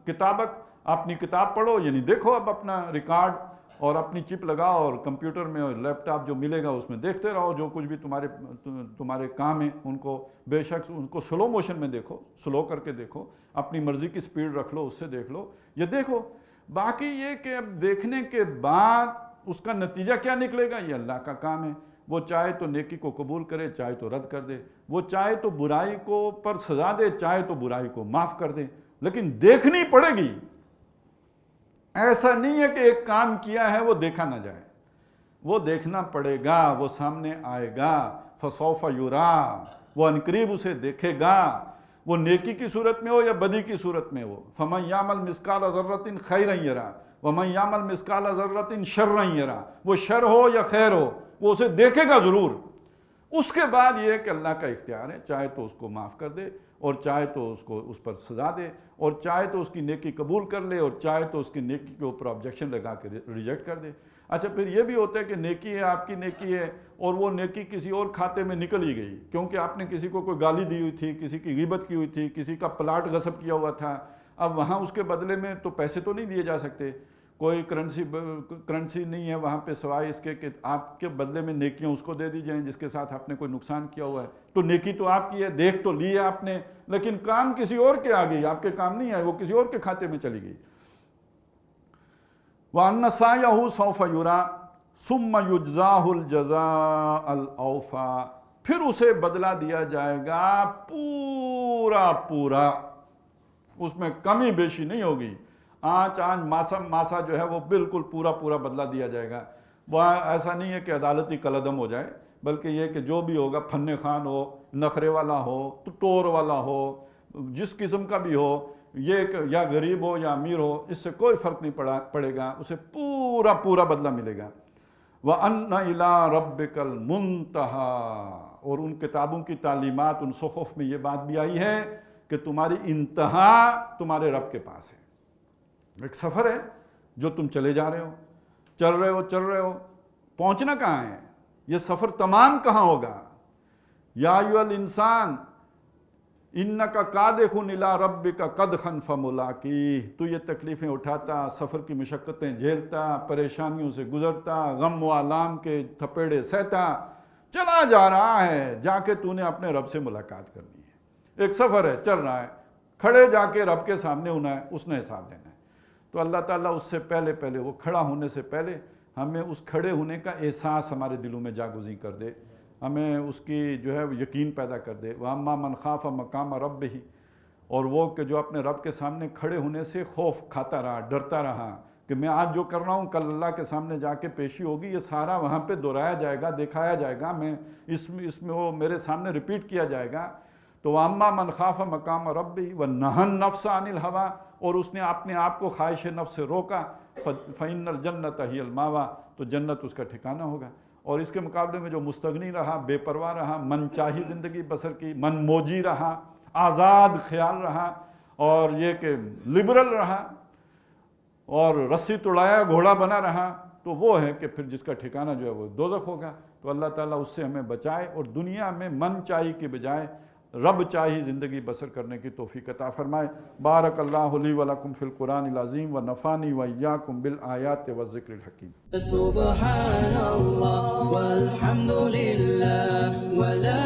کتابک، اپنی کتاب پڑھو، یعنی دیکھو اب اپنا ریکارڈ، اور اپنی چپ لگاؤ اور کمپیوٹر میں اور لیپ ٹاپ جو ملے گا اس میں دیکھتے رہو، جو کچھ بھی تمہارے کام ہیں ان کو بے شک ان کو سلو موشن میں دیکھو، سلو کر کے دیکھو، اپنی مرضی کی سپیڈ رکھ لو، اس سے دیکھ لو، یہ دیکھو۔ باقی یہ کہ اب دیکھنے کے بعد اس کا نتیجہ کیا نکلے گا یہ اللہ کا کام ہے۔ وہ چاہے تو نیکی کو قبول کرے، چاہے تو رد کر دے، وہ چاہے تو برائی کو پر سزا دے، چاہے تو برائی کو معاف کر دے، لیکن دیکھنی پڑے گی۔ ایسا نہیں ہے کہ ایک کام کیا ہے وہ دیکھا نہ جائے، وہ دیکھنا پڑے گا، وہ سامنے آئے گا، فسوف یرا، وہ عنقریب اسے دیکھے گا، وہ نیکی کی صورت میں ہو یا بدی کی صورت میں ہو۔ فمن یعمل مثقال ذرۃ خیرا یرا ومن یعمل مثقال ذرۃ شرا یرا، وہ شر ہو یا خیر ہو وہ اسے دیکھے گا ضرور، اس کے بعد یہ ہے کہ اللہ کا اختیار ہے، چاہے تو اس کو معاف کر دے اور چاہے تو اس کو اس پر سزا دے، اور چاہے تو اس کی نیکی قبول کر لے اور چاہے تو اس کی نیکی کے اوپر آبجیکشن لگا کے ریجیکٹ کر دے۔ اچھا پھر یہ بھی ہوتا ہے کہ نیکی ہے، آپ کی نیکی ہے، اور وہ نیکی کسی اور کھاتے میں نکل ہی گئی، کیونکہ آپ نے کسی کو کوئی گالی دی ہوئی تھی، کسی کی غیبت کی ہوئی تھی، کسی کا پلاٹ غصب کیا ہوا تھا، اب وہاں اس کے بدلے میں تو پیسے تو نہیں دیے جا سکتے، کوئی کرنسی نہیں ہے وہاں پہ سوائے اس کے کہ آپ کے بدلے میں نیکیاں اس کو دے دی جائیں جس کے ساتھ آپ نے کوئی نقصان کیا ہوا ہے۔ تو نیکی تو آپ کی ہے، دیکھ تو لی ہے آپ نے، لیکن کام کسی اور کے آ گئی، آپ کے کام نہیں آئے، وہ کسی اور کے کھاتے میں چلی گئی۔ وَأَنَّ سَعْيَهُ سَوْفَ يُرَىٰ ثُمَّ يُجْزَاهُ الْجَزَاءَ الْأَوْفَىٰ، پھر اسے بدلہ دیا جائے گا پورا، اس میں کمی بیشی نہیں ہوگی، آنچ ماسا جو ہے وہ بالکل پورا بدلہ دیا جائے گا۔ وہ ایسا نہیں ہے کہ عدالتی کالعدم ہو جائے، بلکہ یہ کہ جو بھی ہوگا، فن خان ہو، نخرے والا ہو، ٹور والا ہو، جس قسم کا بھی ہو، یہ کہ یا غریب ہو یا امیر ہو، اس سے کوئی فرق نہیں پڑے گا، اسے پورا بدلہ ملے گا۔ وَأَنَّ إِلَىٰ رَبِّكَ الْمُنْتَهَىٰ، اور ان کتابوں کی تعلیمات، ان صحف میں یہ بات بھی آئی ہے کہ تمہاری انتہا تمہارے رب کے پاس ہے۔ ایک سفر ہے جو تم چلے جا رہے ہو، چل رہے ہو، پہنچنا کہاں ہے؟ یہ سفر تمام کہاں ہوگا؟ یا ایھا الانسان انک کادح الی ربک قدحا فملاقیہ، تو یہ تکلیفیں اٹھاتا، سفر کی مشقتیں جھیلتا، پریشانیوں سے گزرتا، غم و آلام کے تھپیڑے سہتا، چلا جا رہا ہے، جا کے تو نے اپنے رب سے ملاقات کرنی ہے۔ ایک سفر ہے، چل رہا ہے، کھڑے جا کے رب کے سامنے ہونا ہے، اس نے حساب دینا ہے۔ تو اللہ تعالیٰ اس سے پہلے وہ کھڑا ہونے سے پہلے ہمیں اس کھڑے ہونے کا احساس ہمارے دلوں میں جاگزیں کر دے، ہمیں اس کی جو ہے یقین پیدا کر دے۔ وَأَمَّا مَنْ خَافَ مَقَامَ رَبِّهِ، اور وہ کہ جو اپنے رب کے سامنے کھڑے ہونے سے خوف کھاتا رہا، ڈرتا رہا کہ میں آج جو کر رہا ہوں کل اللہ کے سامنے جا کے پیشی ہوگی، یہ سارا وہاں پہ دہرایا جائے گا، دکھایا جائے گا، اس میں وہ میرے سامنے ریپیٹ کیا جائے گا۔ تو وَأَمَّا مَنْ خَافَ مَقَامَ رَبِّهِ وَنَهَى النَّفْسَ عَنِ الْهَوَىٰ، اور اس نے اپنے آپ کو خواہش نفس سے روکا، فَإِنَّ الْجَنَّةَ هِيَ الْمَأْوَىٰ، تو جنت اس کا ٹھکانہ ہوگا۔ اور اس کے مقابلے میں جو مستغنی رہا، بے پرواہ رہا، من چاہی زندگی بسر کی، من موجی رہا، آزاد خیال رہا، اور یہ کہ لبرل رہا اور رسی توڑایا گھوڑا بنا رہا، تو وہ ہے کہ پھر جس کا ٹھکانہ جو ہے وہ دوزخ ہوگا۔ تو اللہ تعالیٰ اس سے ہمیں بچائے اور دنیا میں من چاہی کے بجائے رب چاہی زندگی بسر کرنے کی توفیق عطا فرمائے۔ بارک اللہ لی و لکم فی القرآن العظیم و نفعنی و ایاکم بالآیات والذکر الحکیم۔
سبحان اللہ والحمد للہ ولا